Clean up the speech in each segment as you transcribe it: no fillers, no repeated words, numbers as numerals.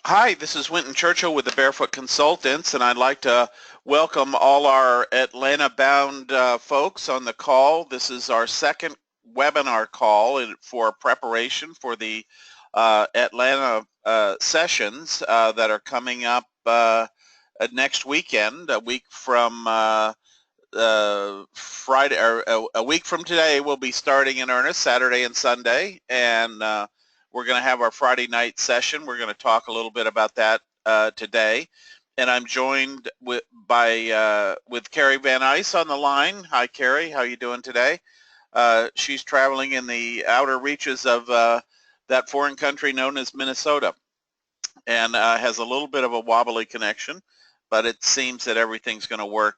Hi, this is Winton Churchill with the Barefoot Consultants, and I'd like to welcome all our Atlanta-bound folks on the call. This is our second webinar call for preparation for the Atlanta sessions that are coming up next weekend, a week from Friday, or a week from today. We'll be starting in earnest Saturday and Sunday, and we're going to have our Friday night session. We're going to talk a little bit about that today, and I'm joined with Carrie Van Ice on the line. Hi, Carrie. How are you doing today? She's traveling in the outer reaches of that foreign country known as Minnesota, and has a little bit of a wobbly connection, but it seems that everything's going to work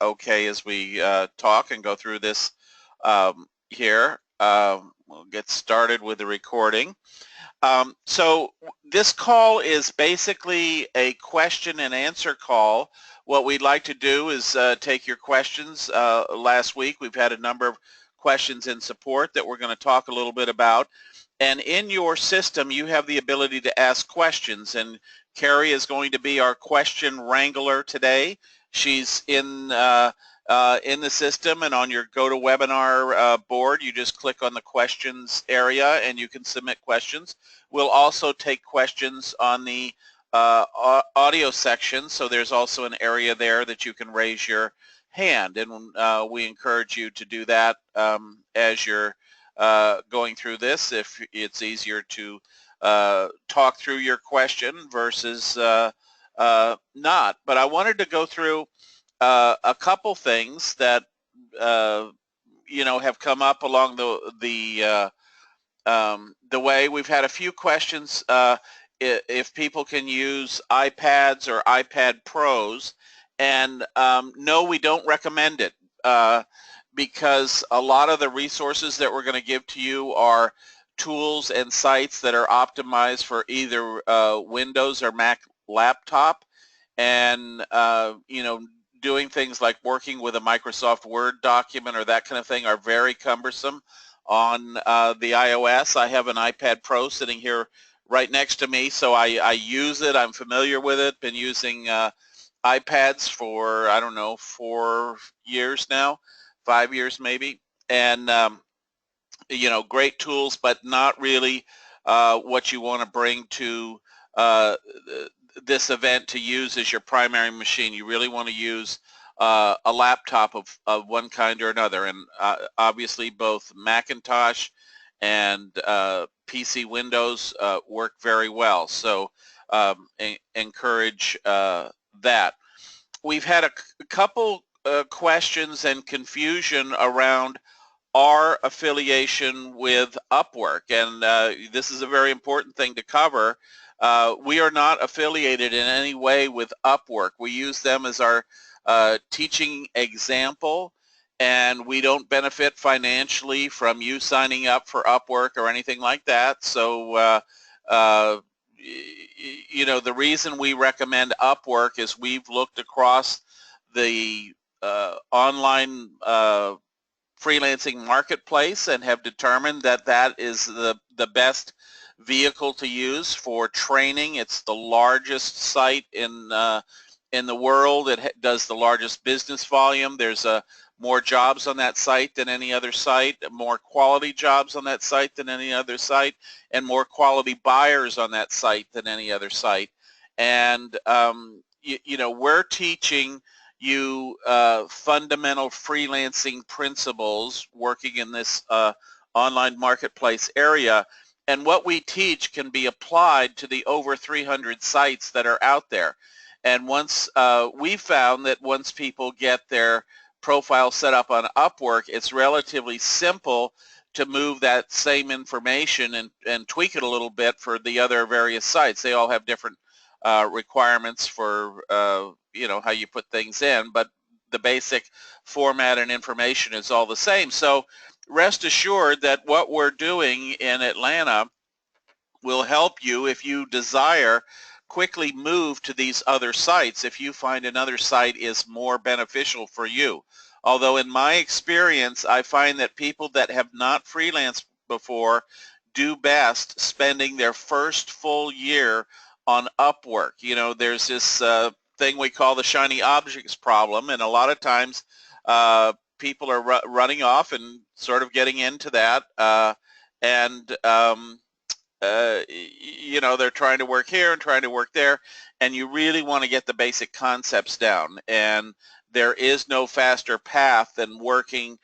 okay as we talk and go through this here. We'll get started with the recording. So this call is basically a question and answer call. What we'd like to do is take your questions. Last week we've had a number of questions in support that we're going to talk a little bit about. And in your system you have the ability to ask questions, and Carrie is going to be our question wrangler today. She's in the system, and on your GoToWebinar board you just click on the questions area and you can submit questions. We'll also take questions on the audio section, so there's also an area there that you can raise your hand, and we encourage you to do that as you're going through this, if it's easier to talk through your question versus not. But I wanted to go through a couple things that have come up along the way. We've had a few questions if people can use iPads or iPad Pros, and no, we don't recommend it because a lot of the resources that we're going to give to you are tools and sites that are optimized for either Windows or Mac laptop, and doing things like working with a Microsoft Word document or that kind of thing are very cumbersome on the iOS. I have an iPad Pro sitting here right next to me, so I use it. I'm familiar with it. Been using iPads for, I don't know, 4 years now, 5 years maybe, and great tools, but not really what you want to bring to this event to use as your primary machine. You really want to use a laptop of one kind or another, and obviously both Macintosh and PC Windows work very well, so encourage that. We've had a couple questions and confusion around our affiliation with Upwork, and this is a very important thing to cover. We are not affiliated in any way with Upwork. We use them as our teaching example, and we don't benefit financially from you signing up for Upwork or anything like that. So the reason we recommend Upwork is we've looked across the online freelancing marketplace and have determined that that is the best vehicle to use for training. It's the largest site in the world. It does the largest business volume. There's more jobs on that site than any other site, more quality jobs on that site than any other site, and more quality buyers on that site than any other site. And we're teaching you fundamental freelancing principles working in this online marketplace area, and what we teach can be applied to the over 300 sites that are out there. And once we found that once people get their profile set up on Upwork, it's relatively simple to move that same information and tweak it a little bit for the other various sites. They all have different requirements for how you put things in, but the basic format and information is all the same. So rest assured that what we're doing in Atlanta will help you if you desire quickly move to these other sites if you find another site is more beneficial for you. Although in my experience, I find that people that have not freelanced before do best spending their first full year on Upwork. You know, there's this thing we call the shiny objects problem, and a lot of times people are running off and sort of getting into that, and you know, they're trying to work here and trying to work there, and you really want to get the basic concepts down. And there is no faster path than working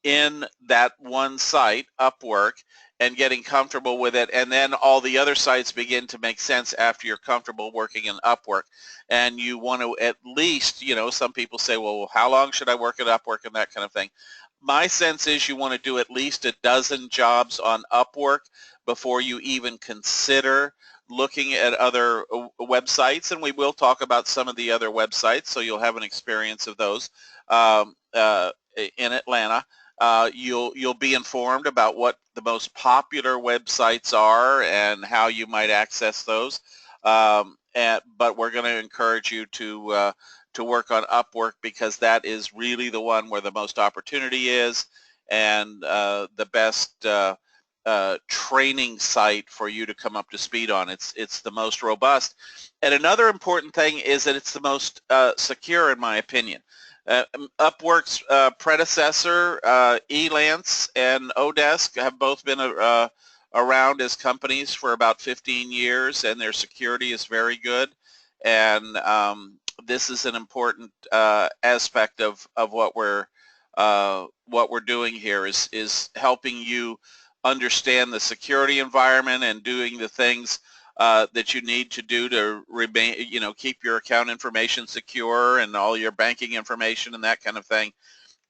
in that one site, Upwork, and getting comfortable with it, and then all the other sites begin to make sense after you're comfortable working in Upwork. And you want to at least, you know, some people say, well, how long should I work at Upwork and that kind of thing. My sense is you want to do at least a dozen jobs on Upwork before you even consider looking at other websites, and we will talk about some of the other websites, so you'll have an experience of those in Atlanta. You'll be informed about what the most popular websites are and how you might access those. But we're going to encourage you to work on Upwork, because that is really the one where the most opportunity is, and the best training site for you to come up to speed on. It's the most robust. And another important thing is that it's the most secure, in my opinion. Upwork's predecessor, Elance and Odesk, have both been around as companies for about 15 years, and their security is very good. And this is an important aspect of what we're doing here, is helping you understand the security environment and doing the things that you need to do to remain, you know, keep your account information secure and all your banking information and that kind of thing.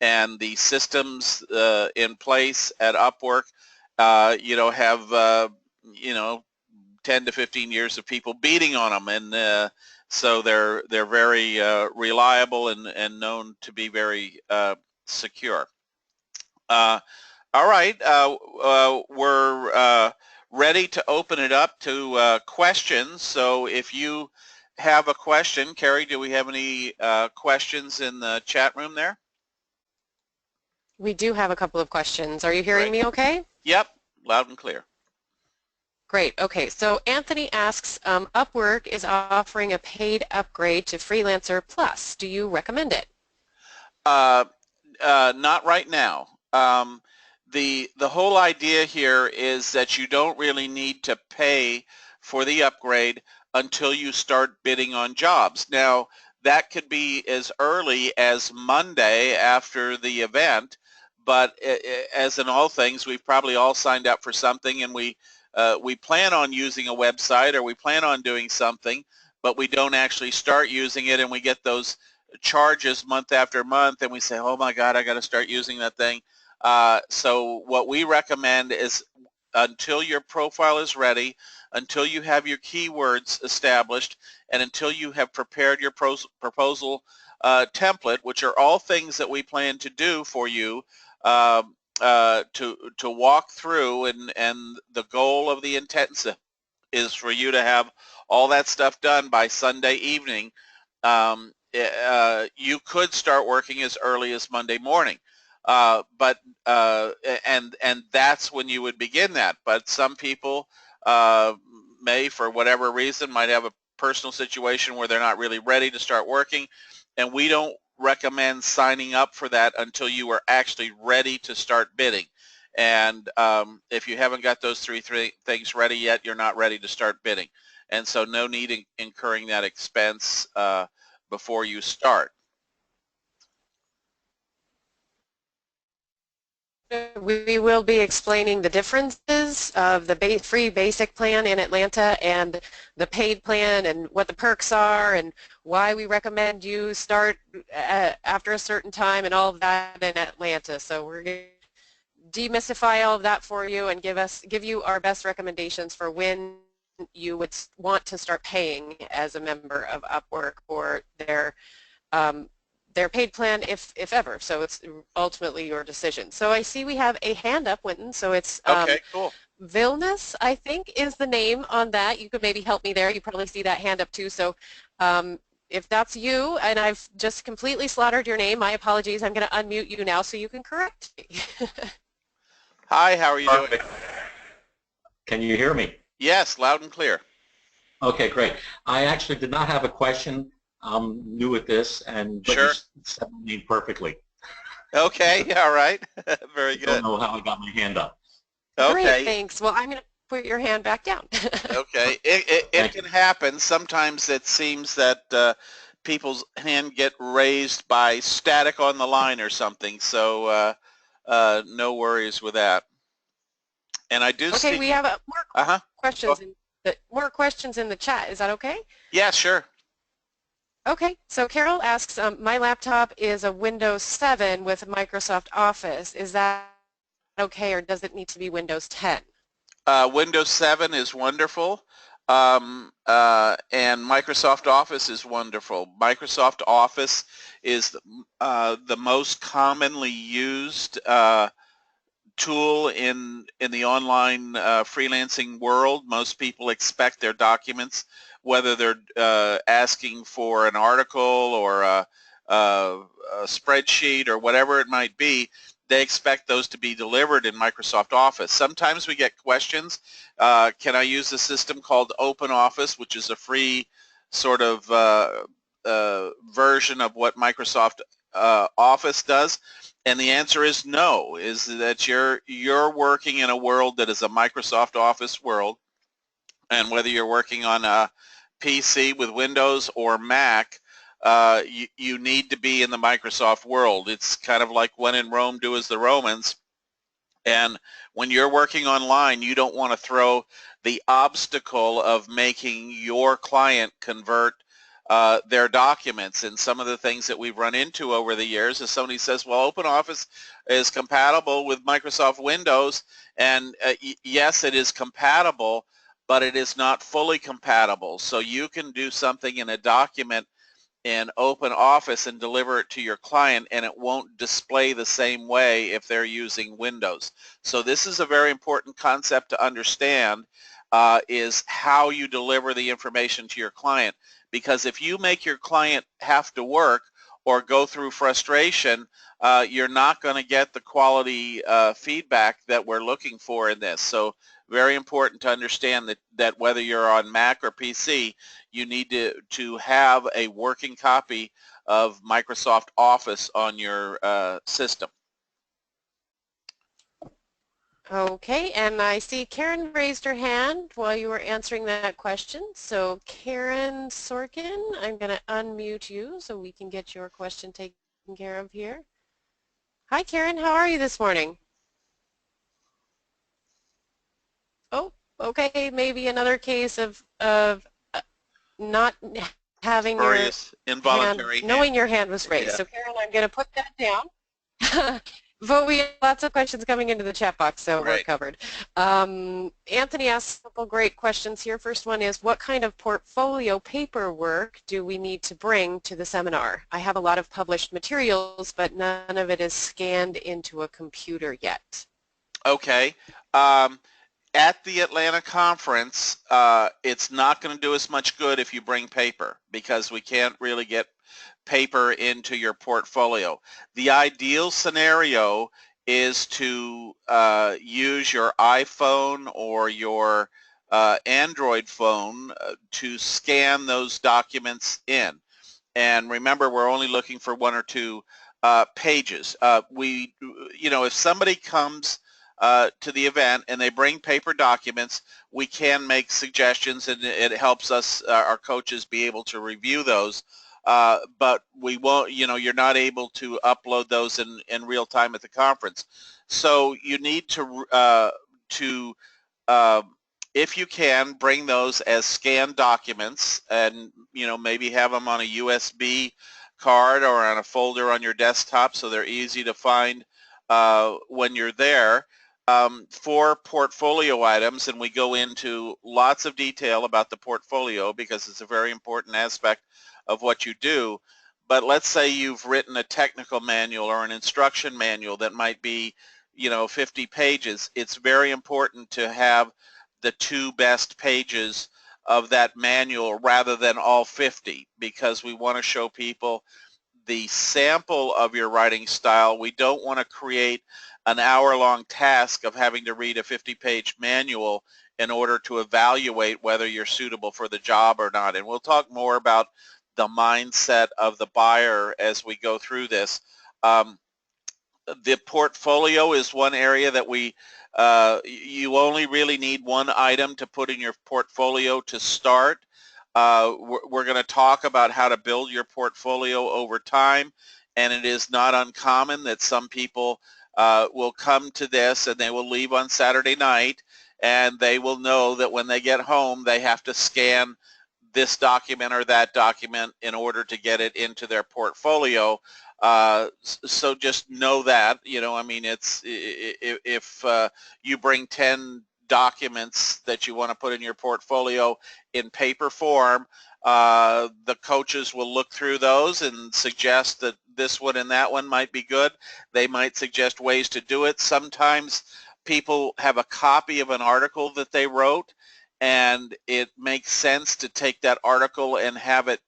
And the systems in place at Upwork, you know, have you know, 10 to 15 years of people beating on them, and so they're very reliable and known to be very secure. All right, we're ready to open it up to questions. So if you have a question, Carrie, do we have any questions in the chat room there? We do have a couple of questions. Are you hearing me okay? Yep, loud and clear. Great. Okay, so Anthony asks, Upwork is offering a paid upgrade to Freelancer Plus. Do you recommend it? Not right now. The whole idea here is that you don't really need to pay for the upgrade until you start bidding on jobs. Now, that could be as early as Monday after the event, but as in all things, we've probably all signed up for something, and we plan on using a website, or we plan on doing something, but we don't actually start using it, and we get those charges month after month, and we say, oh my God, I got to start using that thing. So what we recommend is, until your profile is ready, until you have your keywords established, and until you have prepared your proposal template, which are all things that we plan to do for you, to walk through, and the goal of the intensive is for you to have all that stuff done by Sunday evening. You could start working as early as Monday morning, but and that's when you would begin that. But some people may, for whatever reason, might have a personal situation where they're not really ready to start working, and we don't recommend signing up for that until you are actually ready to start bidding. And if you haven't got those three things ready yet, you're not ready to start bidding. And so no need in incurring that expense before you start. We will be explaining the differences of the free basic plan in Atlanta and the paid plan, and what the perks are, and why we recommend you start after a certain time, and all of that in Atlanta. So we're going to demystify all of that for you and give you our best recommendations for when you would want to start paying as a member of Upwork or their paid plan, if ever. So it's ultimately your decision. So I see we have a hand up, Winton. So it's okay, cool. Vilnius, I think, is the name on that. You could maybe help me there. You probably see that hand up too. So if that's you, and I've just completely slaughtered your name, my apologies. I'm going to unmute you now so you can correct me. Hi, how are you doing? Can you hear me? Yes, loud and clear. Okay, great. I actually did not have a question. I'm new at this, but you Sure. said me perfectly. Okay, all right. Very I don't good. know how I got my hand up. Great, Okay, thanks. Well, I'm going to put your hand back down. okay. It Thank can you. happen. Sometimes it seems that people's hand get raised by static on the line or something, so no worries with that. And I do Okay, see, we have more uh-huh. Go. questions in the chat. Is that okay? Yeah, sure. Okay, so Carol asks, my laptop is a Windows 7 with Microsoft Office. Is that okay, or does it need to be Windows 10? Windows 7 is wonderful, and Microsoft Office is wonderful. Microsoft Office is the most commonly used tool in the online freelancing world. Most people expect their documents, whether they're asking for an article or a spreadsheet or whatever it might be, they expect those to be delivered in Microsoft Office. Sometimes we get questions, can I use a system called Open Office, which is a free sort of version of what Microsoft Office does? And the answer is no, is that you're working in a world that is a Microsoft Office world, and whether you're working on a PC with Windows or Mac, you need to be in the Microsoft world. It's kind of like when in Rome, do as the Romans. And when you're working online, you don't want to throw the obstacle of making your client convert their documents. And some of the things that we've run into over the years is somebody says, well, OpenOffice is compatible with Microsoft Windows. And yes, it is compatible, but it is not fully compatible. So you can do something in a document in Open Office and deliver it to your client, and it won't display the same way if they're using Windows. So this is a very important concept to understand, is how you deliver the information to your client. Because if you make your client have to work or go through frustration, you're not going to get the quality feedback that we're looking for in this. So very important to understand that whether you're on Mac or PC, you need to have a working copy of Microsoft Office on your system. Okay, and I see Karen raised her hand while you were answering that question. So Karen Sorkin, I'm going to unmute you so we can get your question taken care of here. Hi Karen, how are you this morning? Oh, okay, maybe another case of not having your Spurious, hand, involuntary hand. knowing your hand was raised. Yeah. So Karen, I'm going to put that down. But we have lots of questions coming into the chat box, so we're Right. covered. Anthony asked a couple great questions here. First one is, what kind of portfolio paperwork do we need to bring to the seminar? I have a lot of published materials, but none of it is scanned into a computer yet. Okay. At the Atlanta conference, it's not going to do us much good if you bring paper, because we can't really get paper into your portfolio. The ideal scenario is to use your iPhone or your Android phone to scan those documents in. And remember, we're only looking for one or two pages. If somebody comes to the event and they bring paper documents, we can make suggestions, and it helps us, our coaches, be able to review those. But we won't, you're not able to upload those in real time at the conference. So you need to uh, if you can, bring those as scanned documents, and maybe have them on a USB card or on a folder on your desktop so they're easy to find when you're there. For portfolio items, and we go into lots of detail about the portfolio because it's a very important aspect of what you do. But let's say you've written a technical manual or an instruction manual that might be 50 pages. It's very important to have the two best pages of that manual rather than all 50, because we want to show people the sample of your writing style. We don't want to create an hour-long task of having to read a 50-page manual in order to evaluate whether you're suitable for the job or not. And we'll talk more about the mindset of the buyer as we go through this. The portfolio is one area that you only really need one item to put in your portfolio to start. We're going to talk about how to build your portfolio over time, and it is not uncommon that some people will come to this and they will leave on Saturday night, and they will know that when they get home they have to scan this document or that document in order to get it into their portfolio. So just know that, I mean, it's if you bring 10 documents that you want to put in your portfolio in paper form, the coaches will look through those and suggest that this one and that one might be good. They might suggest ways to do it. Sometimes people have a copy of an article that they wrote, and it makes sense to take that article and have it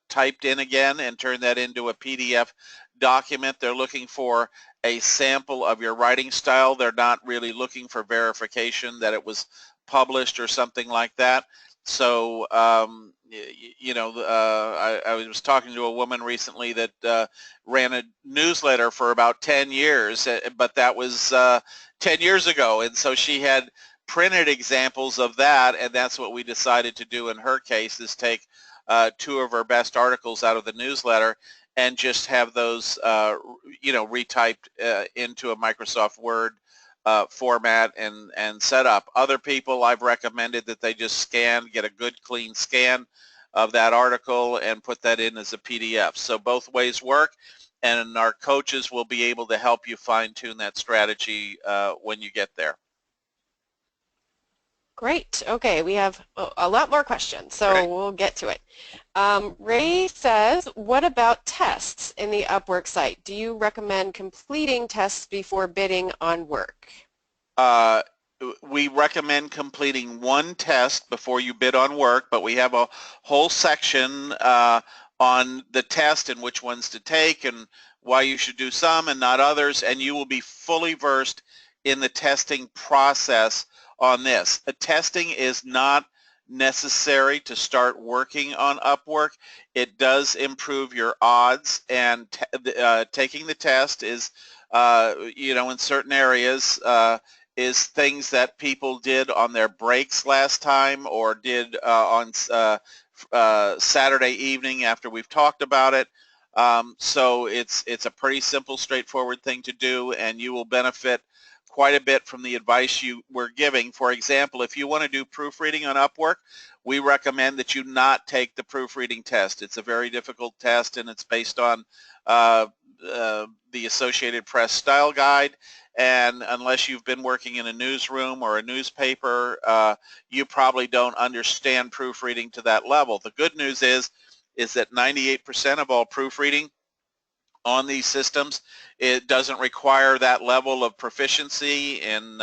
typed in again and turn that into a PDF document. They're looking for a sample of your writing style. They're not really looking for verification that it was published or something like that. So, I was talking to a woman recently that ran a newsletter for about 10 years, but that was 10 years ago, and so she had printed examples of that, and that's what we decided to do in her case, is take 2 of her best articles out of the newsletter and just have those retyped into a Microsoft Word format and set up. Other people, I've recommended that they just get a good clean scan of that article and put that in as a PDF. So both ways work, and our coaches will be able to help you fine-tune that strategy when you get there. Great. Okay, we have a lot more questions, so Great. We'll get to it. Ray says, what about tests in the Upwork site? Do you recommend completing tests before bidding on work? We recommend completing one test before you bid on work, but we have a whole section on the test and which ones to take and why you should do some and not others, and you will be fully versed in the testing process on this. The testing is not necessary to start working on Upwork. It does improve your odds, and taking the test is, in certain areas, is things that people did on their breaks last time or did on Saturday evening after we've talked about it. So it's a pretty simple, straightforward thing to do, and you will benefit quite a bit from the advice you were giving. For example, if you want to do proofreading on Upwork, we recommend that you not take the proofreading test. It's a very difficult test, and it's based on the Associated Press Style Guide, and unless you've been working in a newsroom or a newspaper, you probably don't understand proofreading to that level. The good news is that 98% of all proofreading on these systems, it doesn't require that level of proficiency in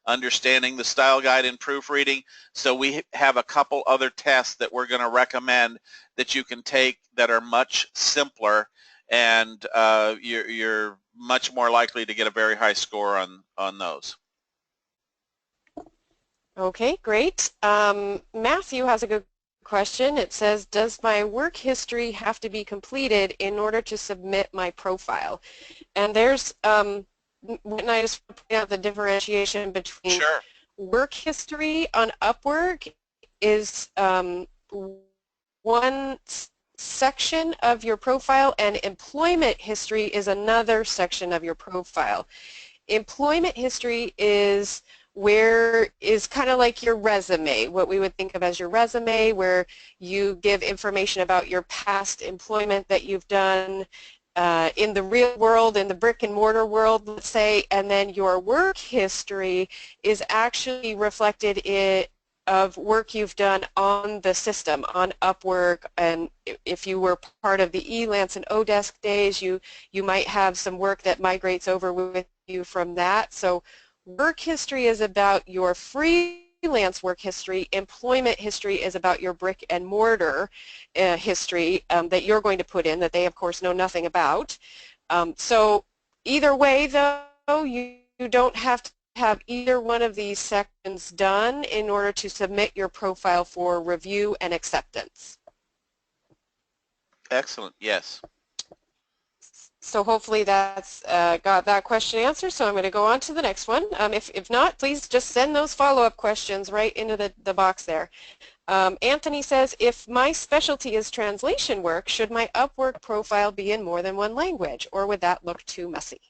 understanding the style guide and proofreading. So we have a couple other tests that we're going to recommend that you can take that are much simpler, and you're much more likely to get a very high score on those. Okay, great. Matthew has a good question. It says, does my work history have to be completed in order to submit my profile? And there's, and I just point out the differentiation between Sure. work history on Upwork is one section of your profile, and employment history is another section of your profile. Employment history is kind of like your resume, what we would think of as your resume, where you give information about your past employment that you've done in the real world, in the brick and mortar world, let's say, and then your work history is actually reflected of work you've done on the system, on Upwork. And if you were part of the Elance and Odesk days, you might have some work that migrates over with you from that. So work history is about your freelance work history. Employment history is about your brick and mortar history that you're going to put in, that they of course know nothing about. So either way though, you don't have to have either one of these sections done in order to submit your profile for review and acceptance. Excellent. Yes. So hopefully that's got that question answered. So I'm going to go on to the next one. If not, please just send those follow-up questions right into the box there. Anthony says, if my specialty is translation work, should my Upwork profile be in more than one language, or would that look too messy?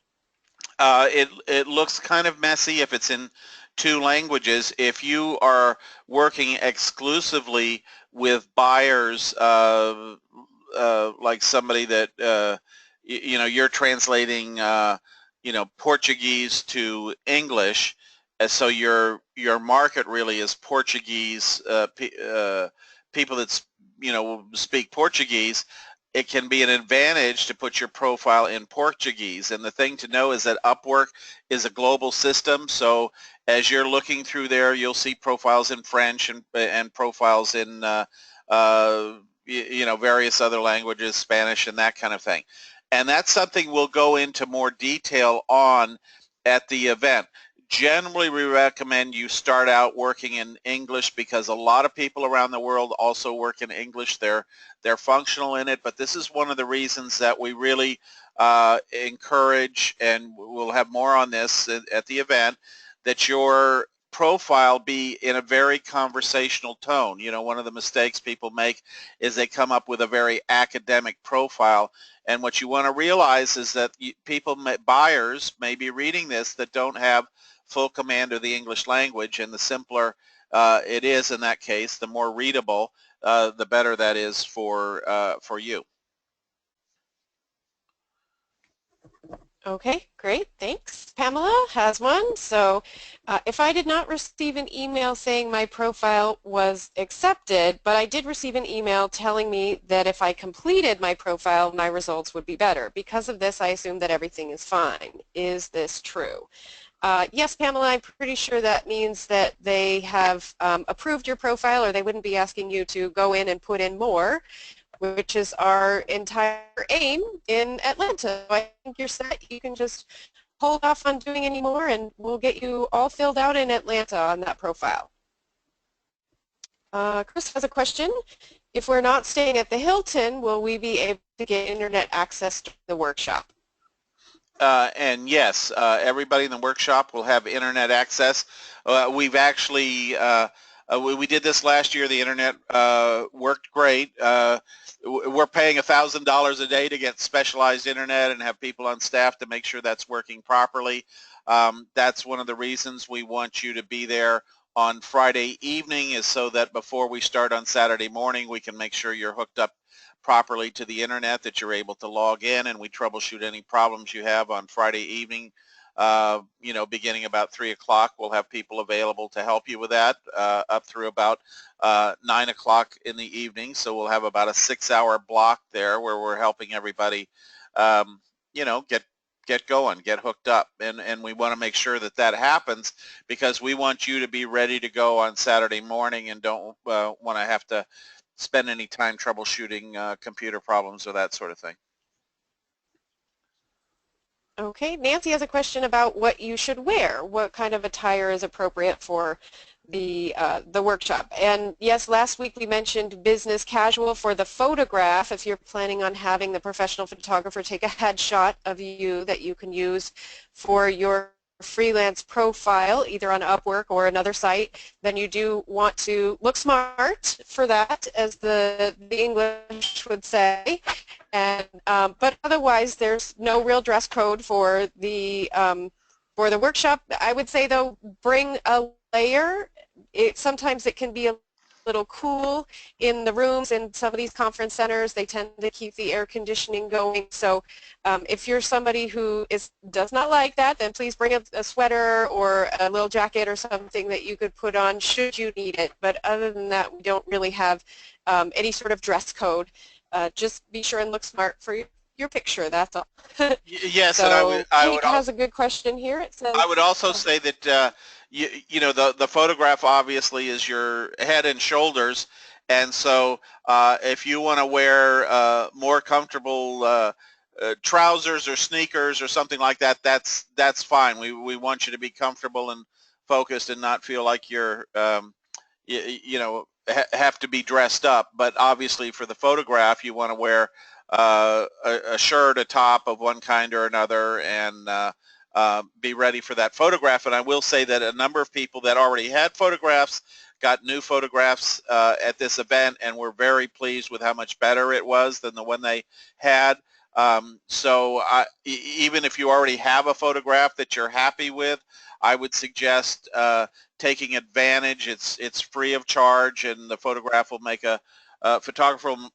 It looks kind of messy if it's in two languages. If you are working exclusively with buyers, like somebody that you're translating Portuguese to English, so your market really is Portuguese people that speak Portuguese. It can be an advantage to put your profile in Portuguese. And the thing to know is that Upwork is a global system. So as you're looking through there, you'll see profiles in French and profiles in various other languages, Spanish and that kind of thing. And that's something we'll go into more detail on at the event. Generally, we recommend you start out working in English because a lot of people around the world also work in English. They're functional in it, but this is one of the reasons that we really encourage, and we'll have more on this at the event, that your profile be in a very conversational tone. One of the mistakes people make is they come up with a very academic profile, and what you want to realize is that buyers may be reading this that don't have full command of the English language, and the simpler it is in that case, the more readable, the better that is for you. Okay, great, thanks. Pamela has one. So if I did not receive an email saying my profile was accepted, but I did receive an email telling me that if I completed my profile, my results would be better. Because of this, I assume that everything is fine. Is this true? Yes, Pamela, I'm pretty sure that means that they have approved your profile, or they wouldn't be asking you to go in and put in more, which is our entire aim in Atlanta. So I think you're set. You can just hold off on doing any more, and we'll get you all filled out in Atlanta on that profile. Chris has a question. If we're not staying at the Hilton, will we be able to get internet access to the workshop? And yes, everybody in the workshop will have internet access. We've actually, we did this last year. The internet worked great. We're paying $1,000 a day to get specialized internet and have people on staff to make sure that's working properly. That's one of the reasons we want you to be there on Friday evening, is so that before we start on Saturday morning, we can make sure you're hooked up properly to the internet, that you're able to log in, and we troubleshoot any problems you have on Friday evening. Beginning about 3 o'clock, we'll have people available to help you with that up through about 9 o'clock in the evening. So we'll have about a 6-hour block there where we're helping everybody, get going, get hooked up. And we want to make sure that that happens, because we want you to be ready to go on Saturday morning and don't want to have to spend any time troubleshooting computer problems or that sort of thing. Okay, Nancy has a question about what you should wear. What kind of attire is appropriate for the workshop? And yes, last week we mentioned business casual for the photograph. If you're planning on having the professional photographer take a headshot of you that you can use for your freelance profile, either on Upwork or another site, then you do want to look smart for that, as the English would say. And but otherwise, there's no real dress code for the workshop. I would say, though, bring a layer. Sometimes it can be a little cool in the rooms in some of these conference centers. They tend to keep the air conditioning going. So if you're somebody who does not like that, then please bring a sweater or a little jacket or something that you could put on should you need it. But other than that, we don't really have any sort of dress code. Just be sure and look smart for your picture, that's all. Yes, so and Kate has a good question here. It says, I would also say that the photograph obviously is your head and shoulders, and so if you want to wear more comfortable trousers or sneakers or something like that, that's fine. We want you to be comfortable and focused and not feel like you're have to be dressed up. But obviously for the photograph, you want to wear a shirt, a top of one kind or another, and be ready for that photograph. And I will say that a number of people that already had photographs got new photographs at this event, and were very pleased with how much better it was than the one they had. So even if you already have a photograph that you're happy with, I would suggest taking advantage. It's free of charge, and the photographer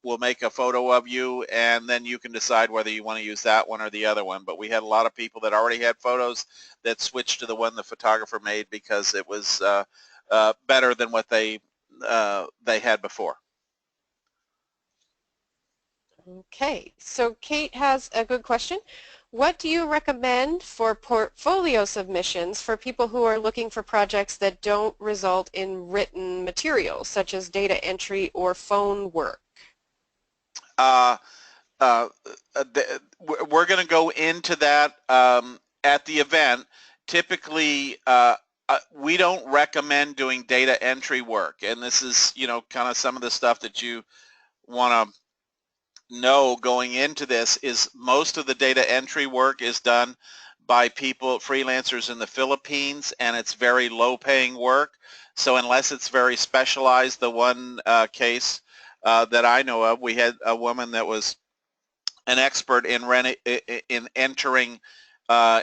will make a photo of you, and then you can decide whether you want to use that one or the other one. But we had a lot of people that already had photos that switched to the one the photographer made because it was better than what they had before. Okay, so Kate has a good question. What do you recommend for portfolio submissions for people who are looking for projects that don't result in written materials, such as data entry or phone work? We're going to go into that at the event. Typically, we don't recommend doing data entry work, and this is, kind of some of the stuff that you want to know going into this. Is most of the data entry work is done by freelancers in the Philippines, and it's very low-paying work. So unless it's very specialized, the one case that I know of, we had a woman that was an expert in entering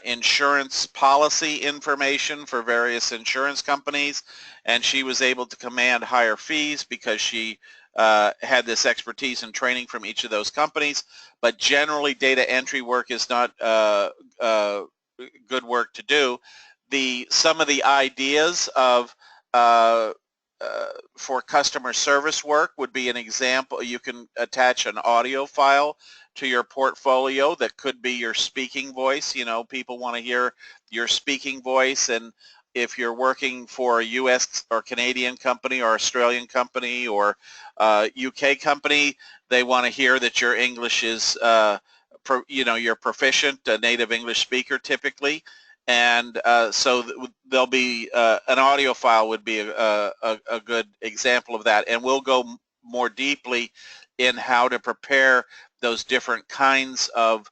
insurance policy information for various insurance companies, and she was able to command higher fees because she had this expertise and training from each of those companies. But generally, data entry work is not good work to do. Some of the ideas of for customer service work would be an example. You can attach an audio file to your portfolio that could be your speaking voice. People want to hear your speaking voice, and if you're working for a U.S. or Canadian company or Australian company or UK company, they want to hear that your English is, you're proficient, a native English speaker typically. And so there'll be an audio file would be a good example of that. And we'll go more deeply in how to prepare those different kinds of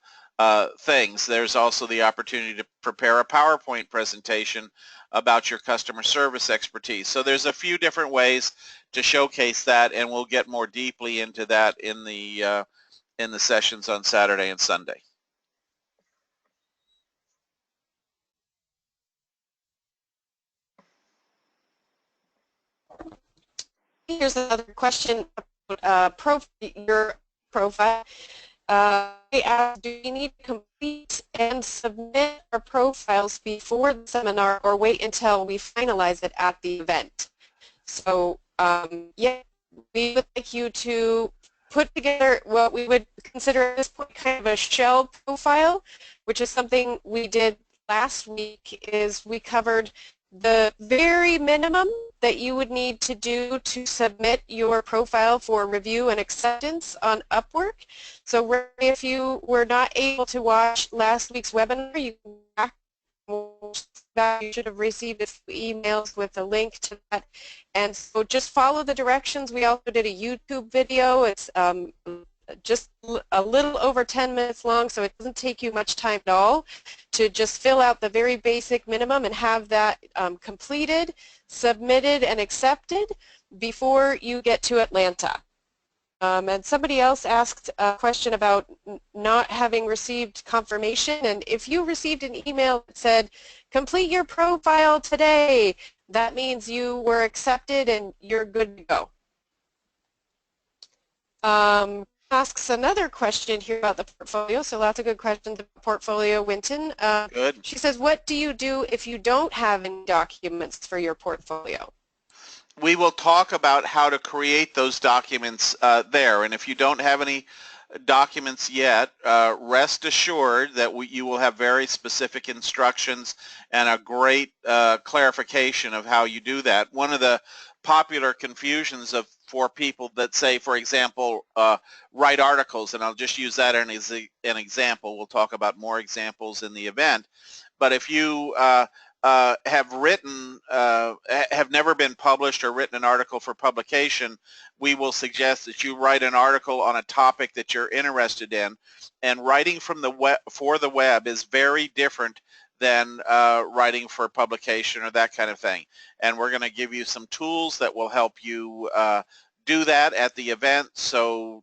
things. There's also the opportunity to prepare a PowerPoint presentation about your customer service expertise. So there's a few different ways to showcase that, and we'll get more deeply into that in the sessions on Saturday and Sunday. Here's another question about your profile. They ask, do we need to complete and submit our profiles before the seminar or wait until we finalize it at the event? So, yeah, we would like you to put together what we would consider at this point kind of a shell profile, which is something we did last week. Is we covered the very minimum that you would need to do to submit your profile for review and acceptance on Upwork. So if you were not able to watch last week's webinar, you should have received a few emails with a link to that. And so just follow the directions. We also did a YouTube video. It's just a little over 10 minutes long, so it doesn't take you much time at all to just fill out the very basic minimum and have that completed, submitted, and accepted before you get to Atlanta. And somebody else asked a question about not having received confirmation, and if you received an email that said, complete your profile today, that means you were accepted and you're good to go. Asks another question here about the portfolio, so lots of good questions about portfolio, Winton. Good. She says, what do you do if you don't have any documents for your portfolio? We will talk about how to create those documents there, and if you don't have any documents yet, rest assured that you will have very specific instructions and a great clarification of how you do that. One of the popular confusions of for people that say, for example, write articles, and I'll just use that as an example. We'll talk about more examples in the event. But if you have written, have never been published or written an article for publication, we will suggest that you write an article on a topic that you're interested in. And writing from the web, for the web is very different than writing for publication or that kind of thing. And we're going to give you some tools that will help you do that at the event. So,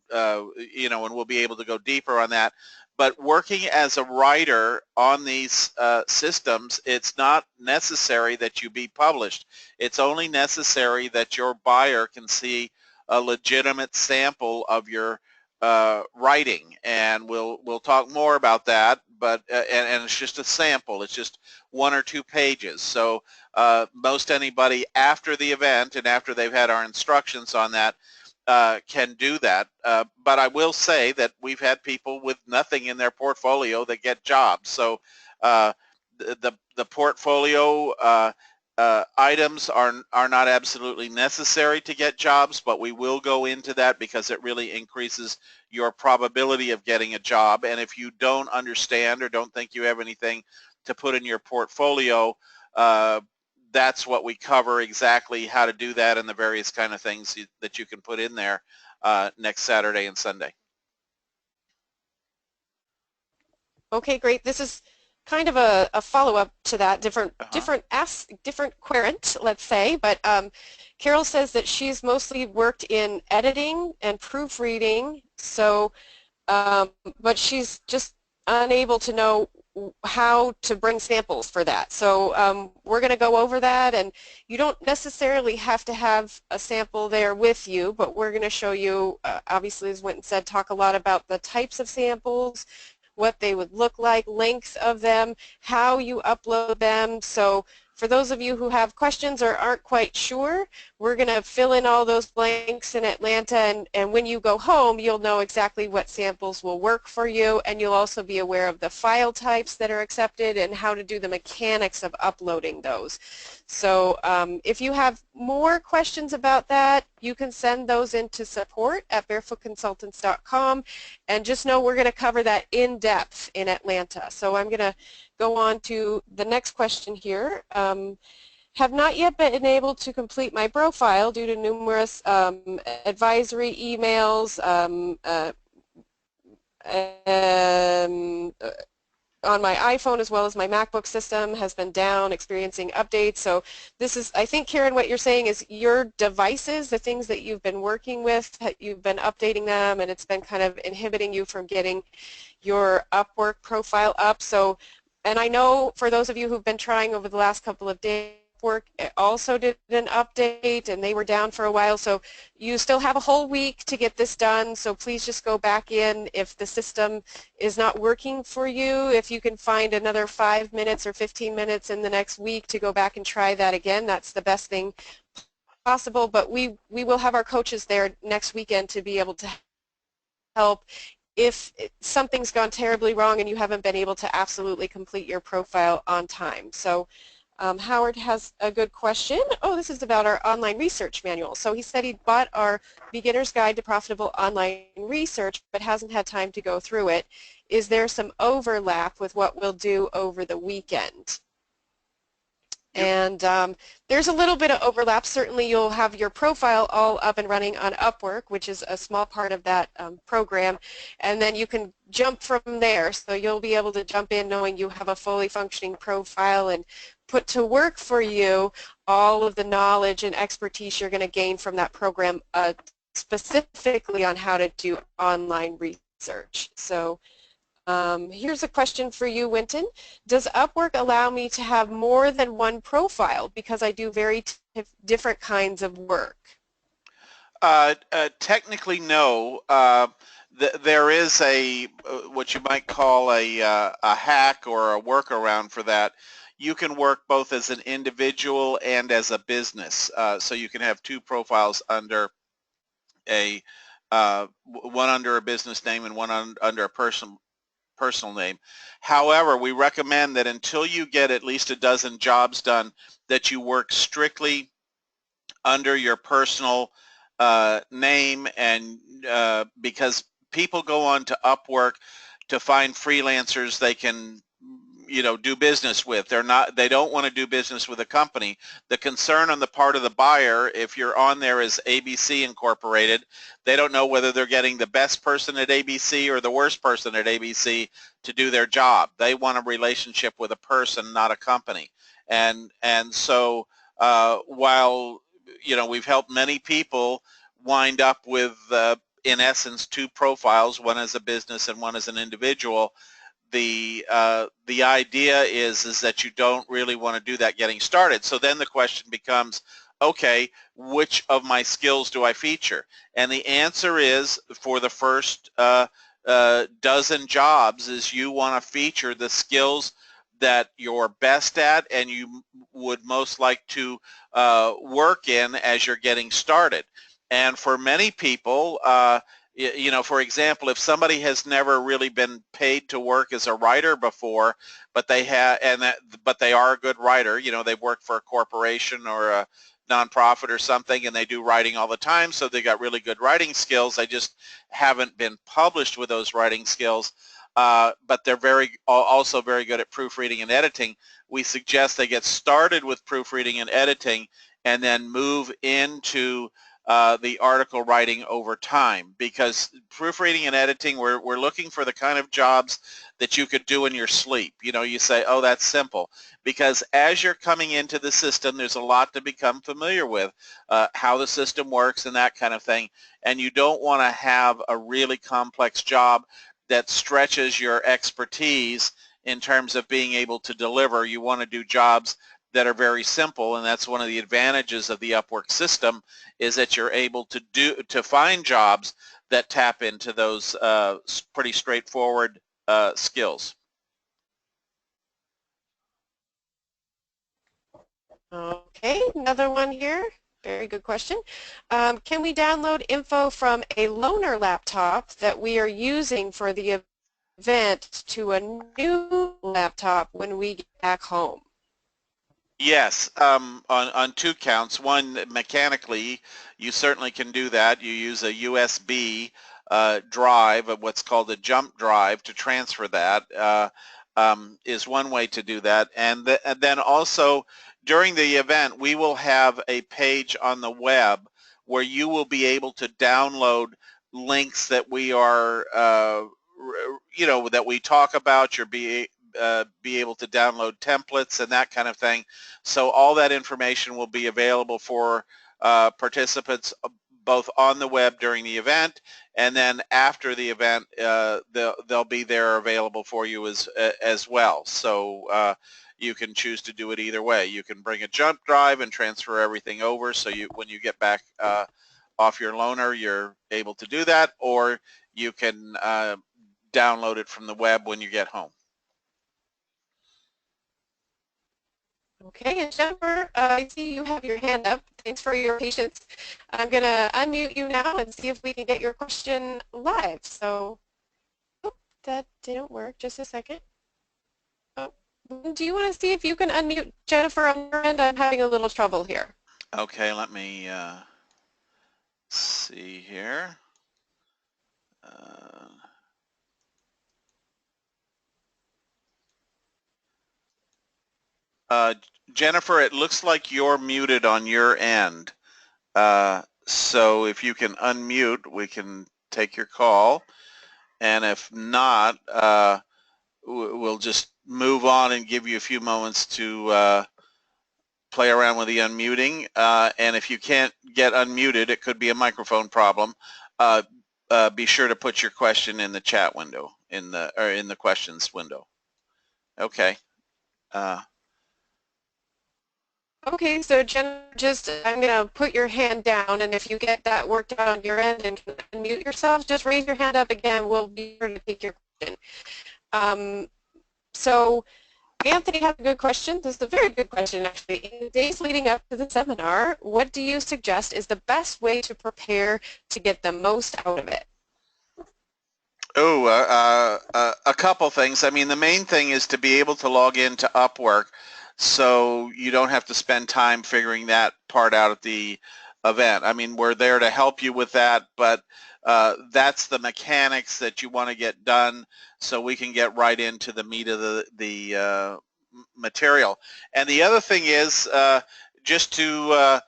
you know, and we'll be able to go deeper on that. But working as a writer on these systems, it's not necessary that you be published. It's only necessary that your buyer can see a legitimate sample of your writing, and we'll talk more about that. But and it's just a sample. It's just 1 or 2 pages. So most anybody after the event and after they've had our instructions on that can do that. But I will say that we've had people with nothing in their portfolio that get jobs. So the portfolio items are not absolutely necessary to get jobs, but we will go into that because it really increases your probability of getting a job. And if you don't understand or don't think you have anything to put in your portfolio, that's what we cover, exactly how to do that and the various kind of things that you can put in there next Saturday and Sunday. Okay, great. This is kind of a follow-up to that, different querent, let's say. But Carol says that she's mostly worked in editing and proofreading, so but she's just unable to know how to bring samples for that. So we're going to go over that, and you don't necessarily have to have a sample there with you, but we're going to show you, obviously, as Winton said, talk a lot about the types of samples, what they would look like, lengths of them, how you upload them. So for those of you who have questions or aren't quite sure, we're going to fill in all those blanks in Atlanta, and when you go home, you'll know exactly what samples will work for you, and you'll also be aware of the file types that are accepted and how to do the mechanics of uploading those. So if you have more questions about that, you can send those into support@barefootconsultants.com, and just know we're going to cover that in depth in Atlanta. So I'm going to go on to the next question here. Have not yet been able to complete my profile due to numerous advisory emails, on my iPhone as well as my MacBook system has been down, experiencing updates. So this is, I think, Karen, what you're saying is your devices, the things that you've been working with, you've been updating them, and it's been kind of inhibiting you from getting your Upwork profile up. So, and I know for those of you who've been trying over the last couple of days, Upwork also did an update, and they were down for a while. So you still have a whole week to get this done, so please just go back in. If the system is not working for you, if you can find another 5 minutes or 15 minutes in the next week to go back and try that again, that's the best thing possible. But we will have our coaches there next weekend to be able to help if something's gone terribly wrong and you haven't been able to absolutely complete your profile on time. So Howard has a good question. Oh, this is about our online research manual. So he said he bought our Beginner's Guide to Profitable Online Research but hasn't had time to go through it. Is there some overlap with what we'll do over the weekend? And there's a little bit of overlap. Certainly you'll have your profile all up and running on Upwork, which is a small part of that program, and then you can jump from there. So you'll be able to jump in knowing you have a fully functioning profile and put to work for you all of the knowledge and expertise you're going to gain from that program, specifically on how to do online research. So here's a question for you, Winton. Does Upwork allow me to have more than one profile because I do very different kinds of work? Technically, no. There is a what you might call a hack or a workaround for that. You can work both as an individual and as a business. So you can have 2 profiles under a one under a business name and one under a personal name. However, we recommend that until you get at least a dozen jobs done, that you work strictly under your personal name, and because people go on to Upwork to find freelancers they can do business with. They don't want to do business with a company. The concern on the part of the buyer, if you're on there as ABC Incorporated, they don't know whether they're getting the best person at ABC or the worst person at ABC to do their job. They want a relationship with a person, not a company. And so while we've helped many people wind up with in essence two profiles, one as a business and one as an individual, the idea is that you don't really want to do that getting started. So then the question becomes, okay, which of my skills do I feature? And the answer is, for the first dozen jobs, is you want to feature the skills that you're best at and you would most like to work in as you're getting started. And for many people, for example, if somebody has never really been paid to work as a writer before, but they are a good writer, they've worked for a corporation or a nonprofit or something, and they do writing all the time, so they got really good writing skills. They just haven't been published with those writing skills, but they're also very good at proofreading and editing. We suggest they get started with proofreading and editing and then move into the article writing over time, because proofreading and editing, we're looking for the kind of jobs that you could do in your sleep. You say, oh, that's simple, because as you're coming into the system, there's a lot to become familiar with, how the system works and that kind of thing, and you don't want to have a really complex job that stretches your expertise in terms of being able to deliver. You want to do jobs that are very simple, and that's one of the advantages of the Upwork system, is that you're able to find jobs that tap into those pretty straightforward skills. Okay, another one here. Very good question. Can we download info from a loaner laptop that we are using for the event to a new laptop when we get back home? Yes, on two counts. One, mechanically, you certainly can do that. You use a USB drive, what's called a jump drive, to transfer that. Is one way to do that. And then also, during the event, we will have a page on the web where you will be able to download links that we are, that we talk about. You'll be able to download templates and that kind of thing. So all that information will be available for participants both on the web during the event, and then after the event they'll be there available for you as well. So you can choose to do it either way. You can bring a jump drive and transfer everything over, so when you get back off your loaner, you're able to do that, or you can download it from the web when you get home. Okay, and Jennifer, I see you have your hand up. Thanks for your patience. I'm going to unmute you now and see if we can get your question live. So, oh, that didn't work. Just a second. Oh, do you want to see if you can unmute Jennifer on your end? I'm having a little trouble here. Okay, let me see here. Jennifer, it looks like you're muted on your end. So if you can unmute, we can take your call. And if not, we'll just move on and give you a few moments to play around with the unmuting. And if you can't get unmuted, it could be a microphone problem. Be sure to put your question in the chat window, in the questions window. Okay. Okay, so Jen, I'm going to put your hand down, and if you get that worked out on your end and can unmute yourself, just raise your hand up again. We'll be sure to take your question. So Anthony has a good question. This is a very good question, actually. In the days leading up to the seminar, what do you suggest is the best way to prepare to get the most out of it? Oh, a couple things. I mean, the main thing is to be able to log into Upwork, so you don't have to spend time figuring that part out at the event. I mean, we're there to help you with that, but that's the mechanics that you want to get done so we can get right into the meat of the material. And the other thing is just to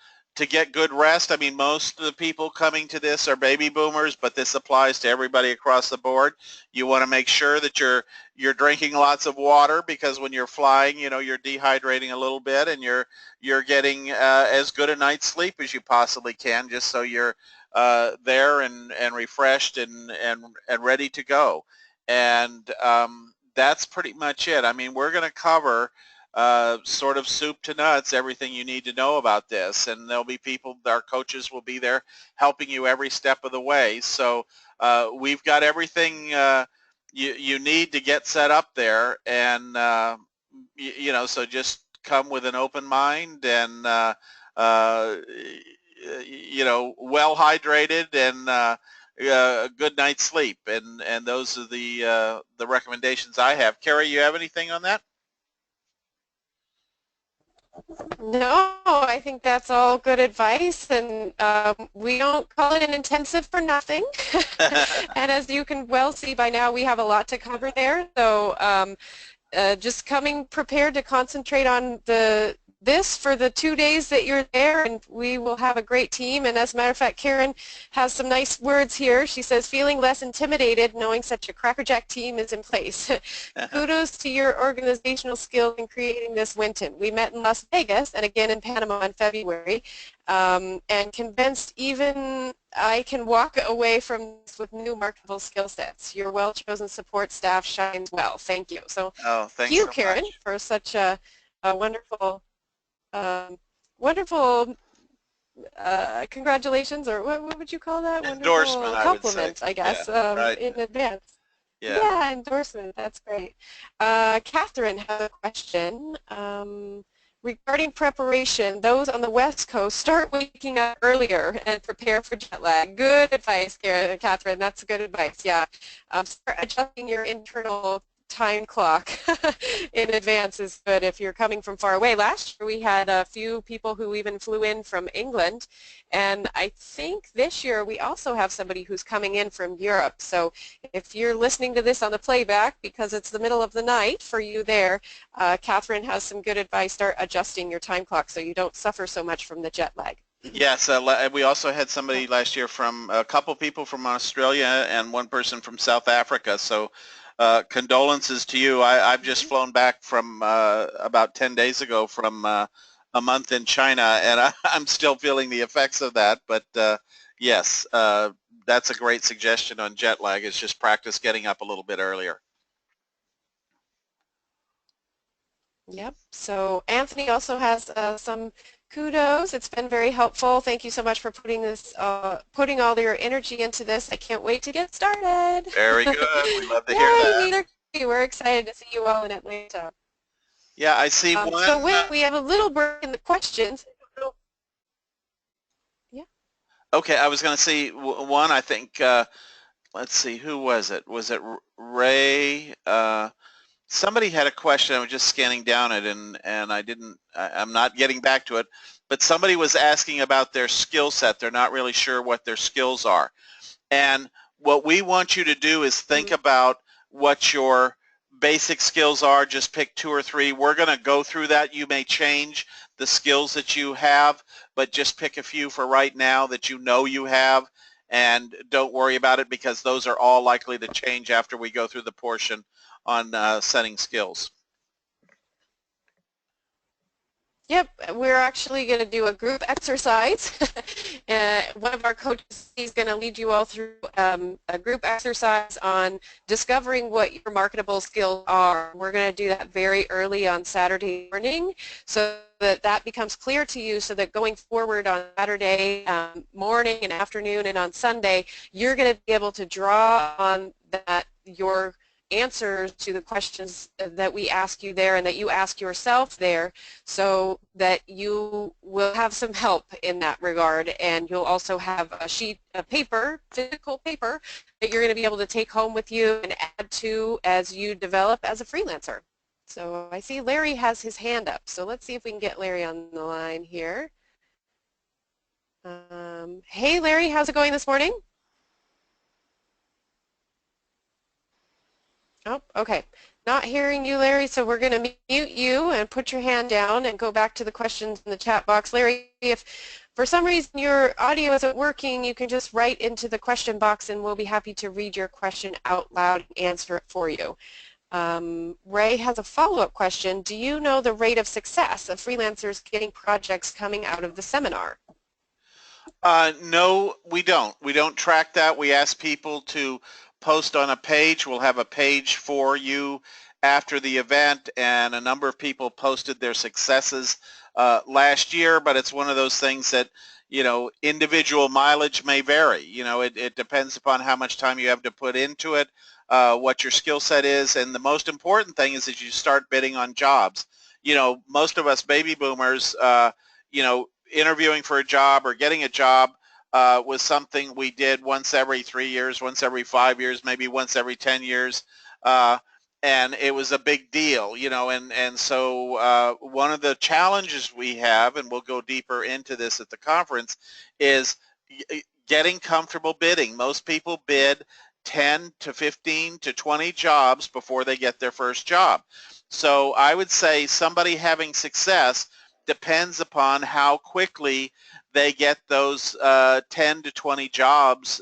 get good rest. I mean, most of the people coming to this are baby boomers, but this applies to everybody across the board. You want to make sure that you're drinking lots of water, because when you're flying, you know, you're dehydrating a little bit, and you're getting as good a night's sleep as you possibly can, just so you're there and refreshed and ready to go. And that's pretty much it. I mean, we're going to cover sort of soup to nuts everything you need to know about this, and there'll be people, our coaches will be there helping you every step of the way. So we've got everything you need to get set up there, and you know, so just come with an open mind and you know, well hydrated and a good night's sleep, and those are the recommendations I have. Carrie, you have anything on that? No, I think that's all good advice, and we don't call it an intensive for nothing. And as you can well see by now, we have a lot to cover there. So just coming prepared to concentrate on this for the 2 days that you're there, and we will have a great team. And as a matter of fact, Karen has some nice words here. She says, feeling less intimidated knowing such a crackerjack team is in place. Kudos to your organizational skills in creating this Winton. We met in Las Vegas and again in Panama in February, and convinced even I can walk away from this with new marketable skill sets. Your well-chosen support staff shines well. Thank you. So Oh, thank thanks you, so Karen, much. for such a wonderful congratulations, or what would you call that? Endorsement, Wonderful I would say. compliment, I Yeah, guess, right. in advance. Yeah. Yeah, endorsement. That's great. Catherine has a question. Regarding preparation, those on the West Coast, start waking up earlier and prepare for jet lag. Good advice, Catherine. That's good advice. Yeah. Start adjusting your internal time clock in advance is good if you're coming from far away. Last year we had a few people who even flew in from England, and I think this year we also have somebody who's coming in from Europe. So if you're listening to this on the playback because it's the middle of the night for you there, Catherine has some good advice. Start adjusting your time clock so you don't suffer so much from the jet lag. Yes, we also had somebody last year from a couple people from Australia and one person from South Africa. So condolences to you. I've just flown back from about 10 days ago from a month in China, and I'm still feeling the effects of that. But yes, that's a great suggestion on jet lag, is just practice getting up a little bit earlier. Yep. So Anthony also has some kudos. It's been very helpful. Thank you so much for putting this, putting all your energy into this. I can't wait to get started. Very good. We love to hear Yay, that. neither can we. We're excited to see you all in Atlanta. Yeah, I see one. So we have a little break in the questions. Yeah. Okay, I was going to see one. I think. Let's see, who was it? Was it Ray? Somebody had a question. I was just scanning down it, and I'm not getting back to it. But somebody was asking about their skill set. They're not really sure what their skills are. And what we want you to do is think about what your basic skills are. Just pick 2 or 3. We're going to go through that. You may change the skills that you have, but just pick a few for right now that you know you have, and don't worry about it, because those are all likely to change after we go through the portion on setting skills. Yep, we're actually going to do a group exercise. One of our coaches is going to lead you all through a group exercise on discovering what your marketable skills are. We're going to do that very early on Saturday morning so that becomes clear to you, so that going forward on Saturday morning and afternoon and on Sunday, you're going to be able to draw on that, your answers to the questions that we ask you there and that you ask yourself there, so that you will have some help in that regard. And you'll also have a sheet of paper, physical paper, that you're going to be able to take home with you and add to as you develop as a freelancer. So I see Larry has his hand up, so let's see if we can get Larry on the line here. Hey Larry, how's it going this morning? Oh, okay. Not hearing you, Larry, so we're going to mute you and put your hand down and go back to the questions in the chat box. Larry, if for some reason your audio isn't working, you can just write into the question box and we'll be happy to read your question out loud and answer it for you. Ray has a follow-up question. Do you know the rate of success of freelancers getting projects coming out of the seminar? No, we don't. We don't track that. We ask people to post on a page. We'll have a page for you after the event, and a number of people posted their successes last year, but it's one of those things that, individual mileage may vary. It depends upon how much time you have to put into it, what your skill set is, and the most important thing is that you start bidding on jobs. Most of us baby boomers, interviewing for a job or getting a job was something we did once every 3 years, once every 5 years, maybe once every 10 years. And it was a big deal, and so one of the challenges we have, and we'll go deeper into this at the conference, is getting comfortable bidding. Most people bid 10 to 15 to 20 jobs before they get their first job. So I would say somebody having success depends upon how quickly they get those 10 to 20 jobs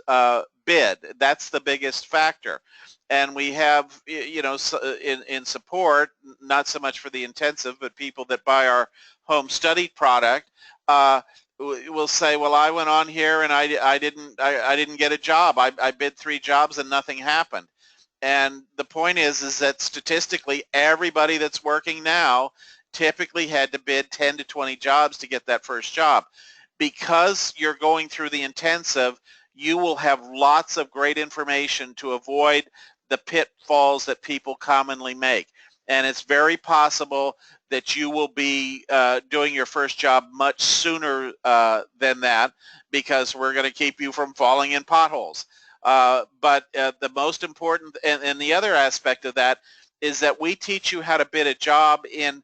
bid. That's the biggest factor. And we have, in support, not so much for the intensive, but people that buy our home study product, will say, well, I went on here and I didn't get a job. I bid 3 jobs and nothing happened. And the point is that statistically, everybody that's working now typically had to bid 10 to 20 jobs to get that first job. Because you're going through the intensive, you will have lots of great information to avoid the pitfalls that people commonly make. And it's very possible that you will be doing your first job much sooner than that, because we're going to keep you from falling in potholes. But the most important, and the other aspect of that, is that we teach you how to bid a job in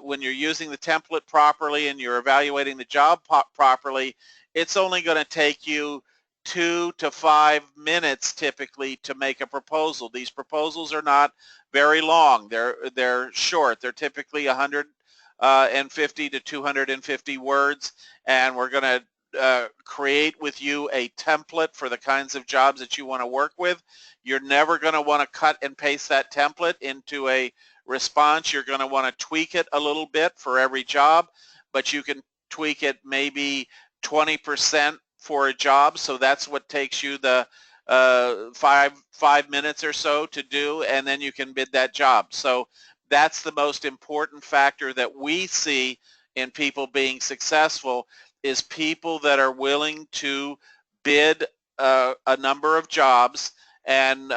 when you're using the template properly and you're evaluating the job properly. It's only going to take you 2 to 5 minutes typically to make a proposal. These proposals are not very long. They're short. They're typically 150 to 250 words, and we're going to create with you a template for the kinds of jobs that you want to work with. You're never going to want to cut and paste that template into a response. You're going to want to tweak it a little bit for every job, but you can tweak it maybe 20% for a job. So that's what takes you the 5 minutes or so to do, and then you can bid that job. So that's the most important factor that we see in people being successful, is people that are willing to bid a number of jobs and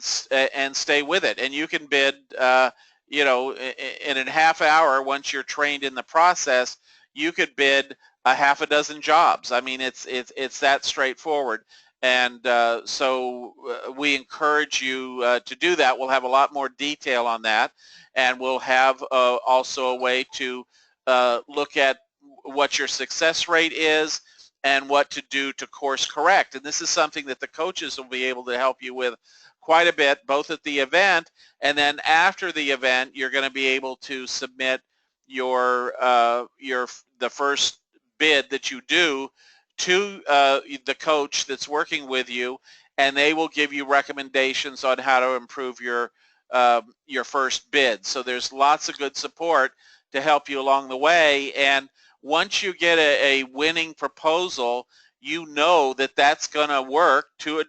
stay with it. And you can bid, in a half hour, once you're trained in the process, you could bid a half a dozen jobs. I mean, it's that straightforward. And so we encourage you to do that. We'll have a lot more detail on that, and we'll have also a way to look at what your success rate is and what to do to course correct. And this is something that the coaches will be able to help you with quite a bit, both at the event, and then after the event, you're going to be able to submit the first bid that you do to the coach that's working with you, and they will give you recommendations on how to improve your first bid. So there's lots of good support to help you along the way. And once you get a winning proposal, you know that that's going to work to a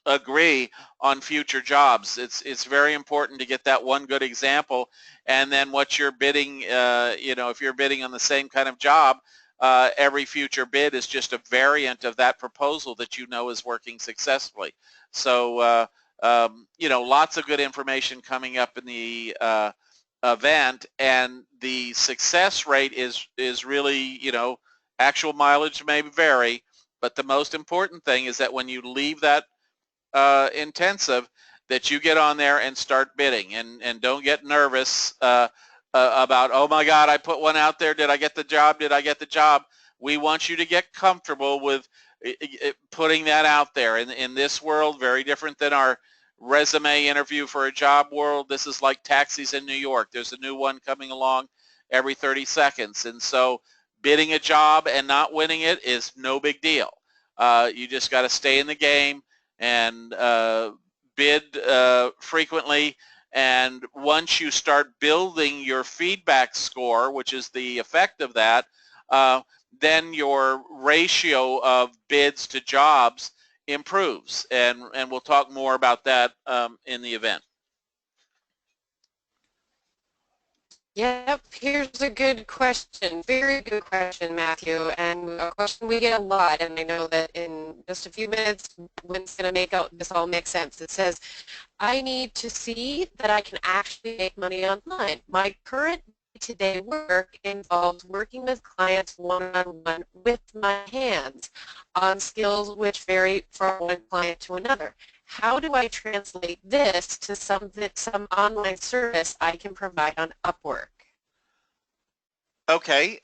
degree on future jobs. It's very important to get that one good example, and then what you're bidding, if you're bidding on the same kind of job, every future bid is just a variant of that proposal that you know is working successfully. So, lots of good information coming up in the event, and the success rate is really, actual mileage may vary, but the most important thing is that when you leave that intensive, that you get on there and start bidding, and don't get nervous about, oh my God, I put one out there, did I get the job, We want you to get comfortable with putting that out there. In this world, very different than our resume interview for a job world. This is like taxis in New York. There's a new one coming along every 30 seconds. And so bidding a job and not winning it is no big deal. You just got to stay in the game and bid frequently. And once you start building your feedback score, which is the effect of that, then your ratio of bids to jobs improves. And we'll talk more about that in the event. Yep, here's a good question. Very good question, Matthew, and a question we get a lot, and I know that in just a few minutes, Wynn's going to make this all make sense. It says, I need to see that I can actually make money online. My current day-to-day work involves working with clients one-on-one with my hands on skills which vary from one client to another. How do I translate this to some online service I can provide on Upwork? Okay,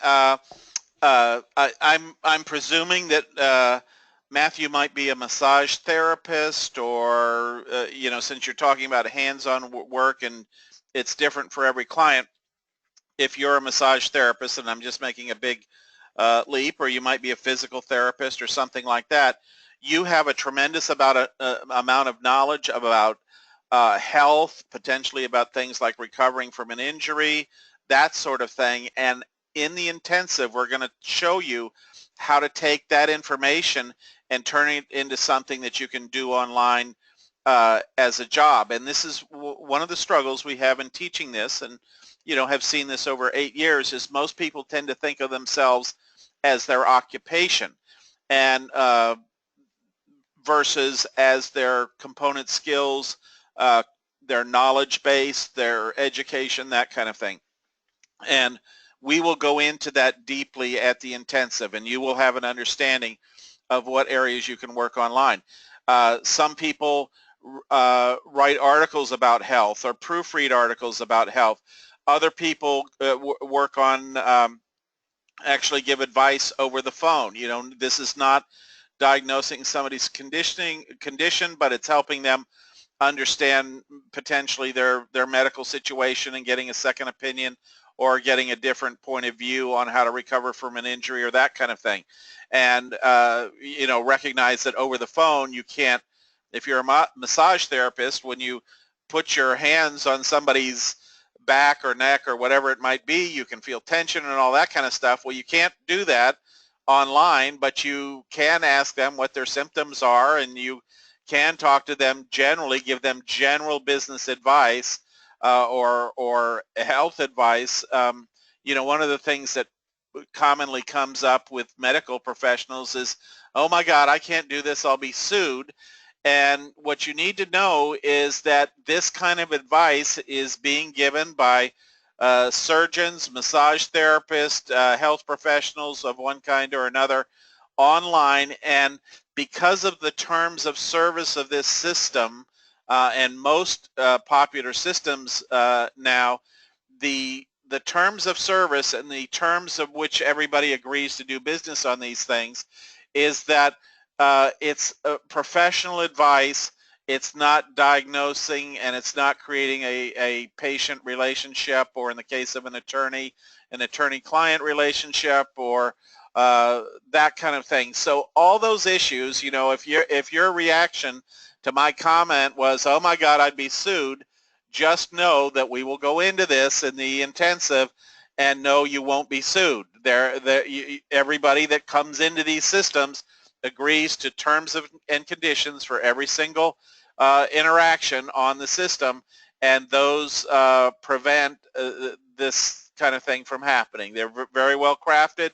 I'm presuming that Matthew might be a massage therapist, or you know, since you're talking about hands-on work and it's different for every client. If you're a massage therapist, and I'm just making a big leap, or you might be a physical therapist or something like that, you have a tremendous amount of knowledge about health, potentially about things like recovering from an injury, that sort of thing. And in the intensive, we're going to show you how to take that information and turn it into something that you can do online as a job. And this is one of the struggles we have in teaching this, and you know, have seen this over 8 years, is most people tend to think of themselves as their occupation, and versus as their component skills, their knowledge base, their education, that kind of thing. And we will go into that deeply at the intensive, and you will have an understanding of what areas you can work online. Some people write articles about health or proofread articles about health. Other people work on actually give advice over the phone. You know, this is not diagnosing somebody's condition, but it's helping them understand potentially their medical situation and getting a second opinion, or getting a different point of view on how to recover from an injury or that kind of thing. And you know, recognize that over the phone you can't, if you're a massage therapist, when you put your hands on somebody's back or neck or whatever it might be, you can feel tension and all that kind of stuff. Well, you can't do that online, but you can ask them what their symptoms are, and you can talk to them generally, give them general business advice or health advice. You know, one of the things that commonly comes up with medical professionals is, oh my God, I can't do this, I'll be sued. And what you need to know is that this kind of advice is being given by surgeons, massage therapists, health professionals of one kind or another online. And because of the terms of service of this system, and most popular systems now, the terms of service and the terms of which everybody agrees to do business on these things is that it's professional advice. It's not diagnosing, and it's not creating a patient relationship, or in the case of an attorney-client relationship, or that kind of thing. So all those issues, you know, if your reaction to my comment was, oh my God, I'd be sued, just know that we will go into this in the intensive, and no, you won't be sued. Everybody that comes into these systems agrees to terms and conditions for every single interaction on the system, and those prevent this kind of thing from happening. They're very well crafted,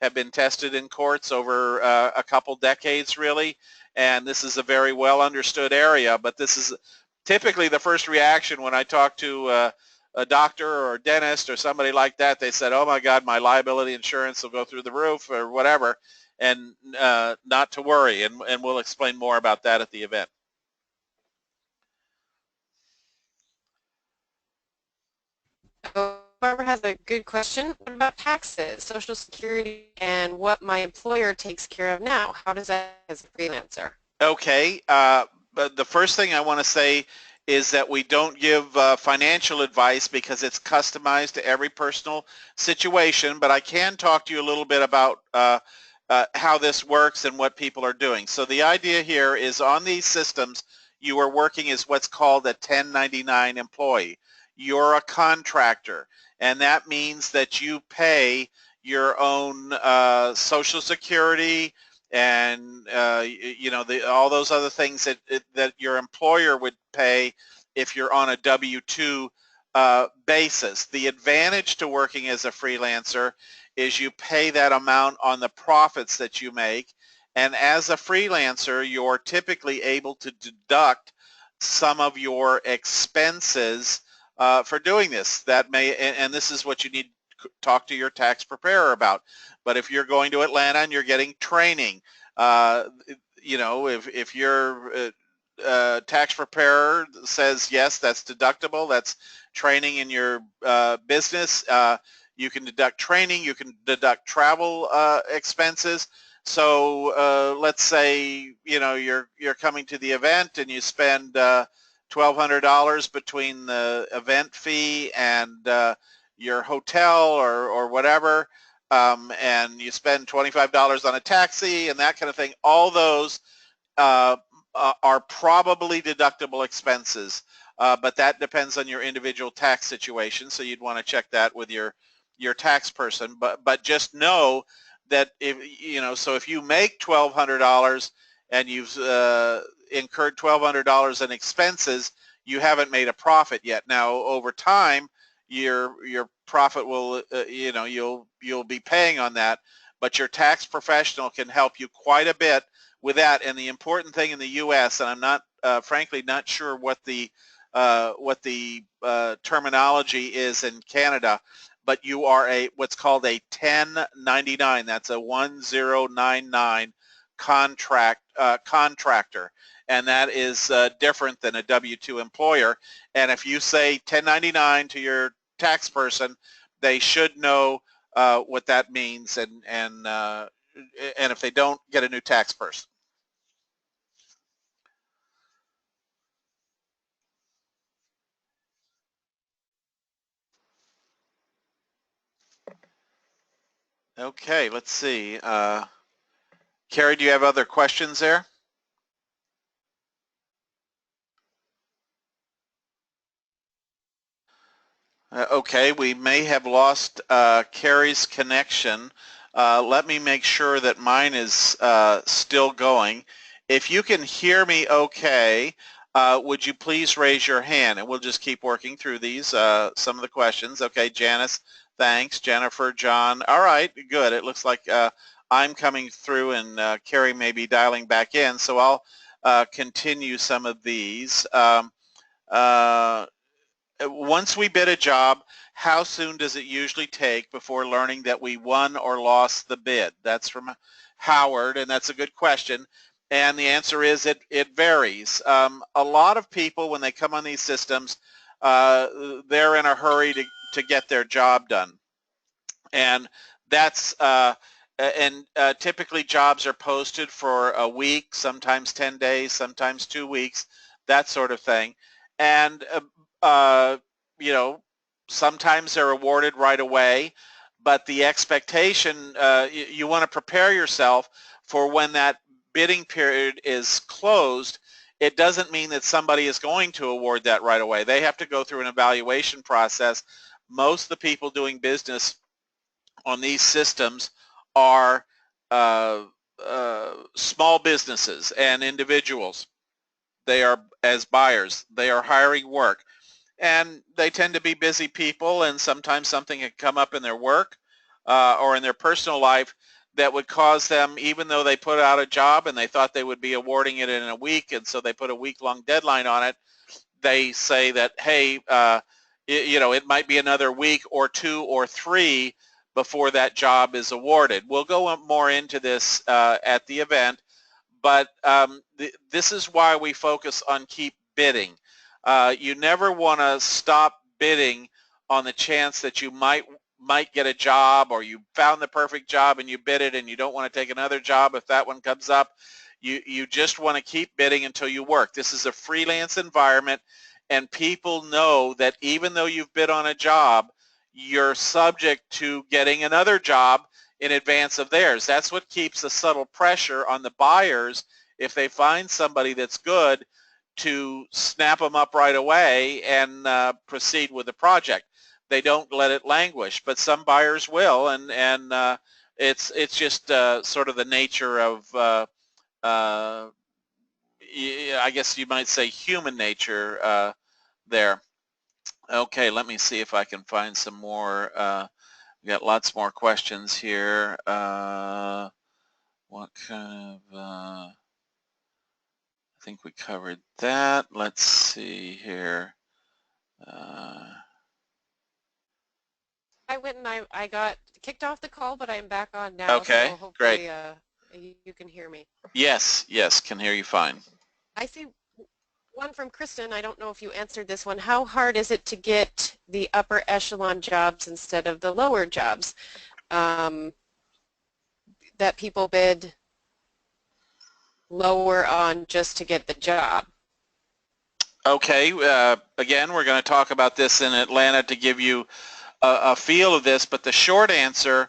have been tested in courts over a couple decades really, and this is a very well understood area. But this is typically the first reaction when I talk to a doctor or a dentist or somebody like that. They said, oh my God, my liability insurance will go through the roof or whatever. And not to worry, and we'll explain more about that at the event. Barbara has a good question. What about taxes, Social Security, and what my employer takes care of now? How does that as a freelancer? Okay, but the first thing I want to say is that we don't give financial advice because it's customized to every personal situation, but I can talk to you a little bit about how this works and what people are doing. So the idea here is on these systems, you are working as what's called a 1099 employee. You're a contractor, and that means that you pay your own Social Security, and you know, all those other things that your employer would pay if you're on a W-2 basis. The advantage to working as a freelancer is you pay that amount on the profits that you make, and as a freelancer you're typically able to deduct some of your expenses for doing this. That may, and this is what you need to talk to your tax preparer about. But if you're going to Atlanta and you're getting training, uh, you know, if your tax preparer says yes, that's deductible, that's training in your business, you can deduct training, you can deduct travel expenses. So let's say, you know, you're coming to the event and you spend $1,200 between the event fee and your hotel or whatever, and you spend $25 on a taxi and that kind of thing. All those uh, are probably deductible expenses, but that depends on your individual tax situation. So you'd want to check that with your tax person. But just know that if you know, so if you make $1,200 and you've incurred $1,200 in expenses, you haven't made a profit yet. Now over time, your profit will you know, you'll be paying on that, but your tax professional can help you quite a bit with that. And the important thing in the U.S., and I'm not frankly not sure what the terminology is in Canada, but you are a what's called a 1099. That's a 1099 contractor, and that is different than a W-2 employer. And if you say 1099 to your tax person, they should know what that means, and if they don't, get a new tax person. Okay, let's see. Carrie, do you have other questions there? Okay, we may have lost Carrie's connection. Let me make sure that mine is still going. If you can hear me okay, would you please raise your hand, and we'll just keep working through these, some of the questions. Okay, Janice, thanks. Jennifer, John. All right, good. It looks like I'm coming through and Carrie may be dialing back in, so I'll continue some of these. Once we bid a job, how soon does it usually take before learning that we won or lost the bid? That's from Howard, and that's a good question. And the answer is it varies. A lot of people, when they come on these systems, they're in a hurry to get their job done. And that's typically jobs are posted for a week, sometimes 10 days, sometimes 2 weeks, that sort of thing. And uh, you know, sometimes they're awarded right away, but the expectation, you want to prepare yourself for when that bidding period is closed. It doesn't mean that somebody is going to award that right away. They have to go through an evaluation process. Most of the people doing business on these systems are small businesses and individuals. They are, as buyers, they are hiring work, and they tend to be busy people, and sometimes something can come up in their work or in their personal life that would cause them, even though they put out a job and they thought they would be awarding it in a week, and so they put a week-long deadline on it, they say that, hey, you know, it might be another week or 2 or 3 before that job is awarded. We'll go more into this at the event, but this is why we focus on keep bidding. You never want to stop bidding on the chance that you might get a job, or you found the perfect job and you bid it and you don't want to take another job if that one comes up. You just want to keep bidding until you work. This is a freelance environment, and people know that even though you've bid on a job, you're subject to getting another job in advance of theirs. That's what keeps a subtle pressure on the buyers, if they find somebody that's good, to snap them up right away and proceed with the project. They don't let it languish, but some buyers will, and it's just sort of the nature of I guess you might say human nature there. Okay, let me see if I can find some more. We got lots more questions here. What kind of, I think we covered that. Let's see here. I went and I got kicked off the call, but I'm back on now, Okay, so great. hopefully you can hear me. Yes, can hear you fine. I see one from Kristen. I don't know if you answered this one. How hard is it to get the upper echelon jobs instead of the lower jobs that people bid lower on just to get the job? Okay, again, we're going to talk about this in Atlanta to give you a feel of this, but the short answer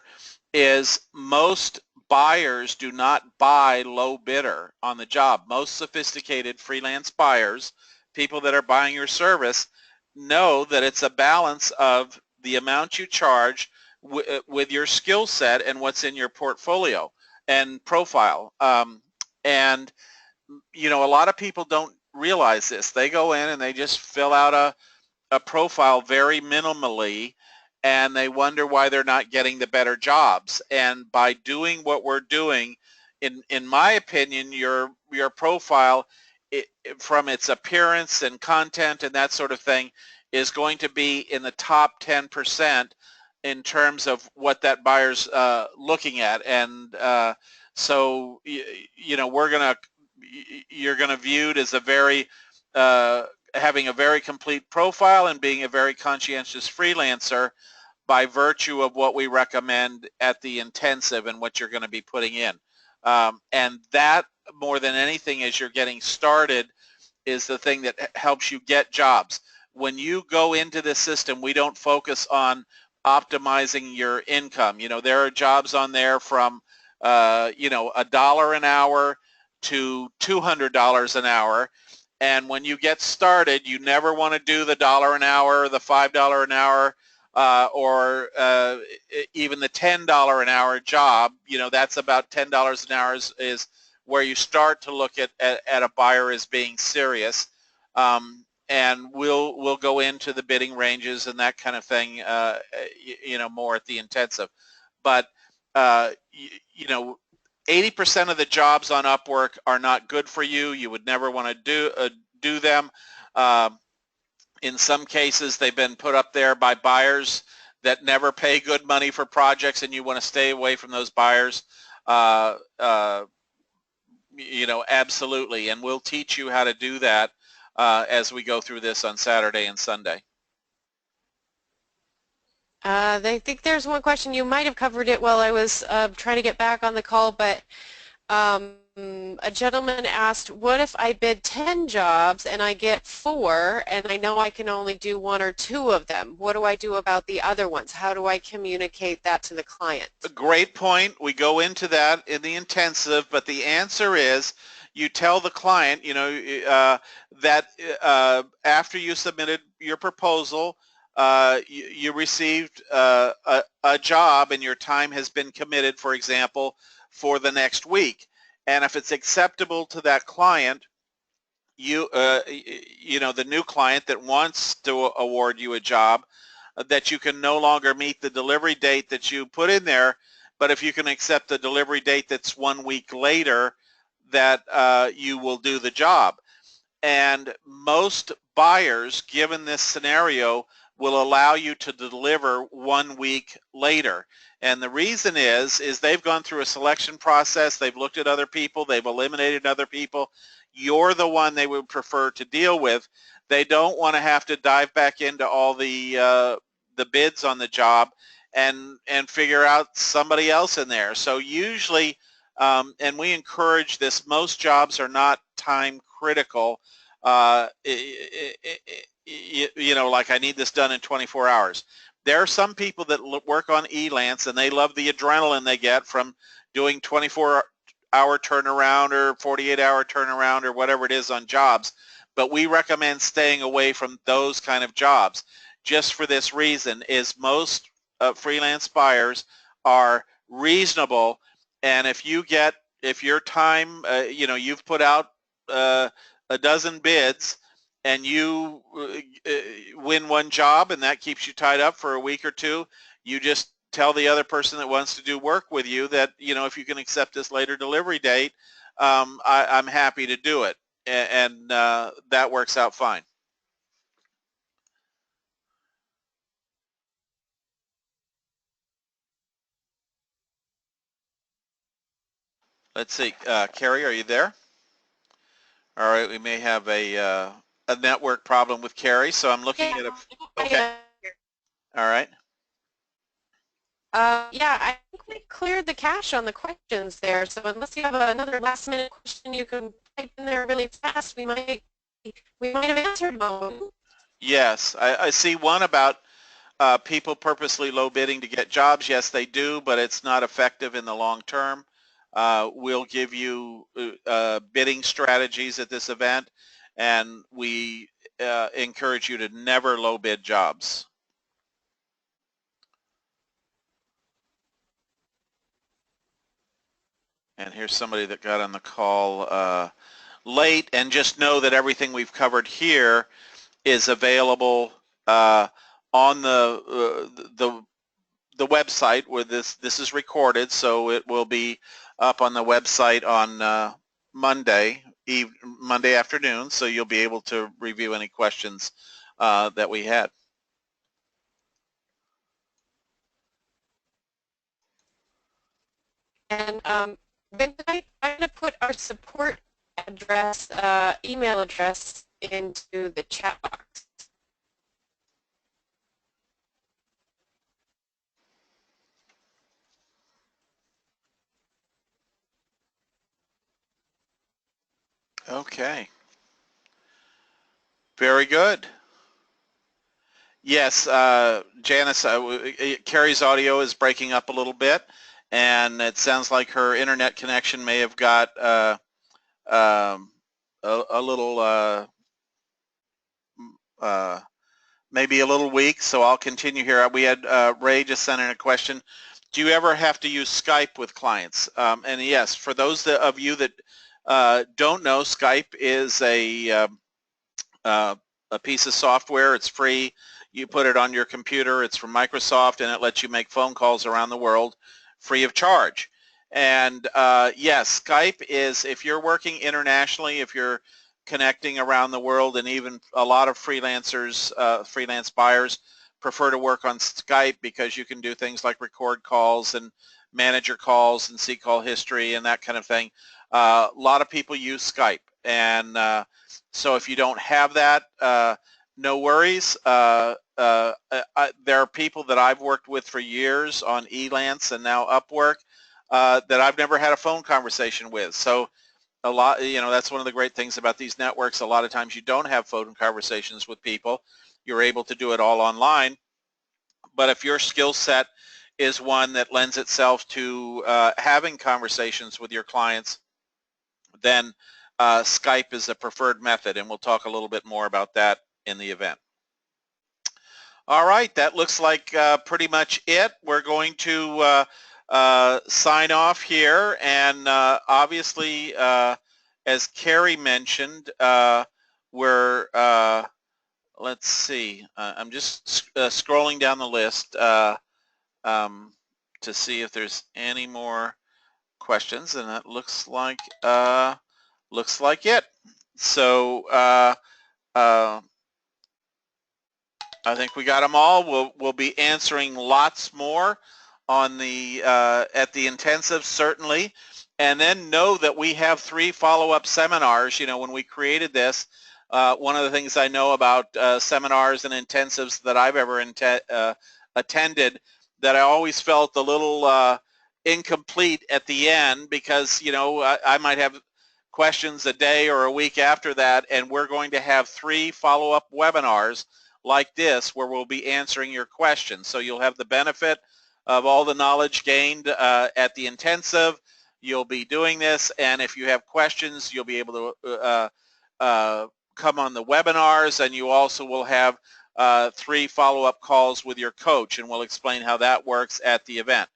is most buyers do not buy low bidder on the job. Most sophisticated freelance buyers, people that are buying your service, know that it's a balance of the amount you charge with your skill set and what's in your portfolio and profile. And you know, a lot of people don't realize this. They go in and they just fill out a profile very minimally, and they wonder why they're not getting the better jobs. And by doing what we're doing, in my opinion, your profile, from its appearance and content and that sort of thing, is going to be in the top 10% in terms of what that buyer's looking at. And so you know, you're going to viewed as a very having a very complete profile and being a very conscientious freelancer by virtue of what we recommend at the intensive and what you're going to be putting in. And that, more than anything, as you're getting started, is the thing that helps you get jobs. When you go into this system, we don't focus on optimizing your income. You know, there are jobs on there from you know, $1 an hour to $200 an hour. And when you get started, you never want to do the $1 an hour, the $5 an hour, or even the $10 an hour job. You know, that's about $10 an hour is where you start to look at a buyer as being serious. And we'll go into the bidding ranges and that kind of thing, you know, more at the intensive. But you know, 80% of the jobs on Upwork are not good for you. You would never want to do them. In some cases, they've been put up there by buyers that never pay good money for projects, and you want to stay away from those buyers. You know, absolutely, and we'll teach you how to do that as we go through this on Saturday and Sunday. I think there's one question. You might have covered it while I was trying to get back on the call, but a gentleman asked, what if I bid 10 jobs and I get 4 and I know I can only do 1 or 2 of them? What do I do about the other ones? How do I communicate that to the client? A great point. We go into that in the intensive, but the answer is you tell the client, you know, that after you submitted your proposal, you received a job and your time has been committed, for example, for the next week. And if it's acceptable to that client, you know, the new client that wants to award you a job, that you can no longer meet the delivery date that you put in there, but if you can accept the delivery date that's 1 week later, that you will do the job. And most buyers, given this scenario, will allow you to deliver 1 week later. And the reason is they've gone through a selection process, they've looked at other people, they've eliminated other people. You're the one they would prefer to deal with. They don't want to have to dive back into all the the bids on the job and figure out somebody else in there. So usually, and we encourage this, most jobs are not time critical. You know, like I need this done in 24 hours. There are some people that work on Elance and they love the adrenaline they get from doing 24-hour turnaround or 48-hour turnaround or whatever it is on jobs. But we recommend staying away from those kind of jobs. Just for this reason is most freelance buyers are reasonable, and if your time, you know, you've put out a dozen bids and you win one job and that keeps you tied up for a week or two, you just tell the other person that wants to do work with you that, you know, if you can accept this later delivery date, I'm happy to do it, and that works out fine. Let's see, Carrie, are you there? All right, we may have a network problem with Carrie, so I'm looking at a, okay, all right. Yeah, I think we cleared the cache on the questions there, so unless you have another last minute question you can type in there really fast, we might have answered one. Yes, I see one about people purposely low bidding to get jobs. Yes, they do, but it's not effective in the long term. We'll give you bidding strategies at this event, and we encourage you to never low bid jobs. And here's somebody that got on the call late, and just know that everything we've covered here is available on the website where this is recorded, so it will be up on the website on Monday afternoon, so you'll be able to review any questions that we had. And I'm going to put our support address, email address into the chat box. Okay. Very good. Yes, Janice, Carrie's audio is breaking up a little bit, and it sounds like her internet connection may have got a little maybe a little weak, so I'll continue here. We had Ray just sent in a question. Do you ever have to use Skype with clients? And yes, for those of you that don't know, Skype is a piece of software. It's free. You put it on your computer. It's from Microsoft, and it lets you make phone calls around the world free of charge. And yes, Skype is, if you're working internationally, if you're connecting around the world, and even a lot of freelancers, freelance buyers prefer to work on Skype because you can do things like record calls and manage your calls and see call history and that kind of thing. A lot of people use Skype, and so if you don't have that, no worries. There are people that I've worked with for years on Elance and now Upwork that I've never had a phone conversation with. So a lot, you know, that's one of the great things about these networks. A lot of times you don't have phone conversations with people. You're able to do it all online. But if your skill set is one that lends itself to having conversations with your clients, then Skype is a preferred method, and we'll talk a little bit more about that in the event. All right, that looks like pretty much it. We're going to sign off here, and obviously, as Carrie mentioned, we're, let's see, I'm just scrolling down the list to see if there's any more questions, and that looks like it. So I think we got them all. We'll be answering lots more on the at the intensive, certainly, and then know that we have 3 follow-up seminars. You know, when we created this, one of the things I know about seminars and intensives that I've ever attended that I always felt a little incomplete at the end because, you know, I might have questions a day or a week after that, and we're going to have 3 follow-up webinars like this where we'll be answering your questions. So you'll have the benefit of all the knowledge gained at the intensive. You'll be doing this, and if you have questions, you'll be able to come on the webinars, and you also will have 3 follow-up calls with your coach, and we'll explain how that works at the event.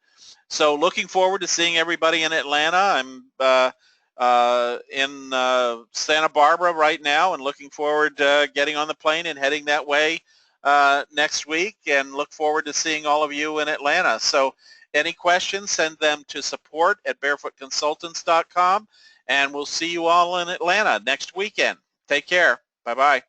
So looking forward to seeing everybody in Atlanta. I'm in Santa Barbara right now and looking forward to getting on the plane and heading that way next week, and look forward to seeing all of you in Atlanta. So any questions, send them to support@barefootconsultants.com, and we'll see you all in Atlanta next weekend. Take care. Bye-bye.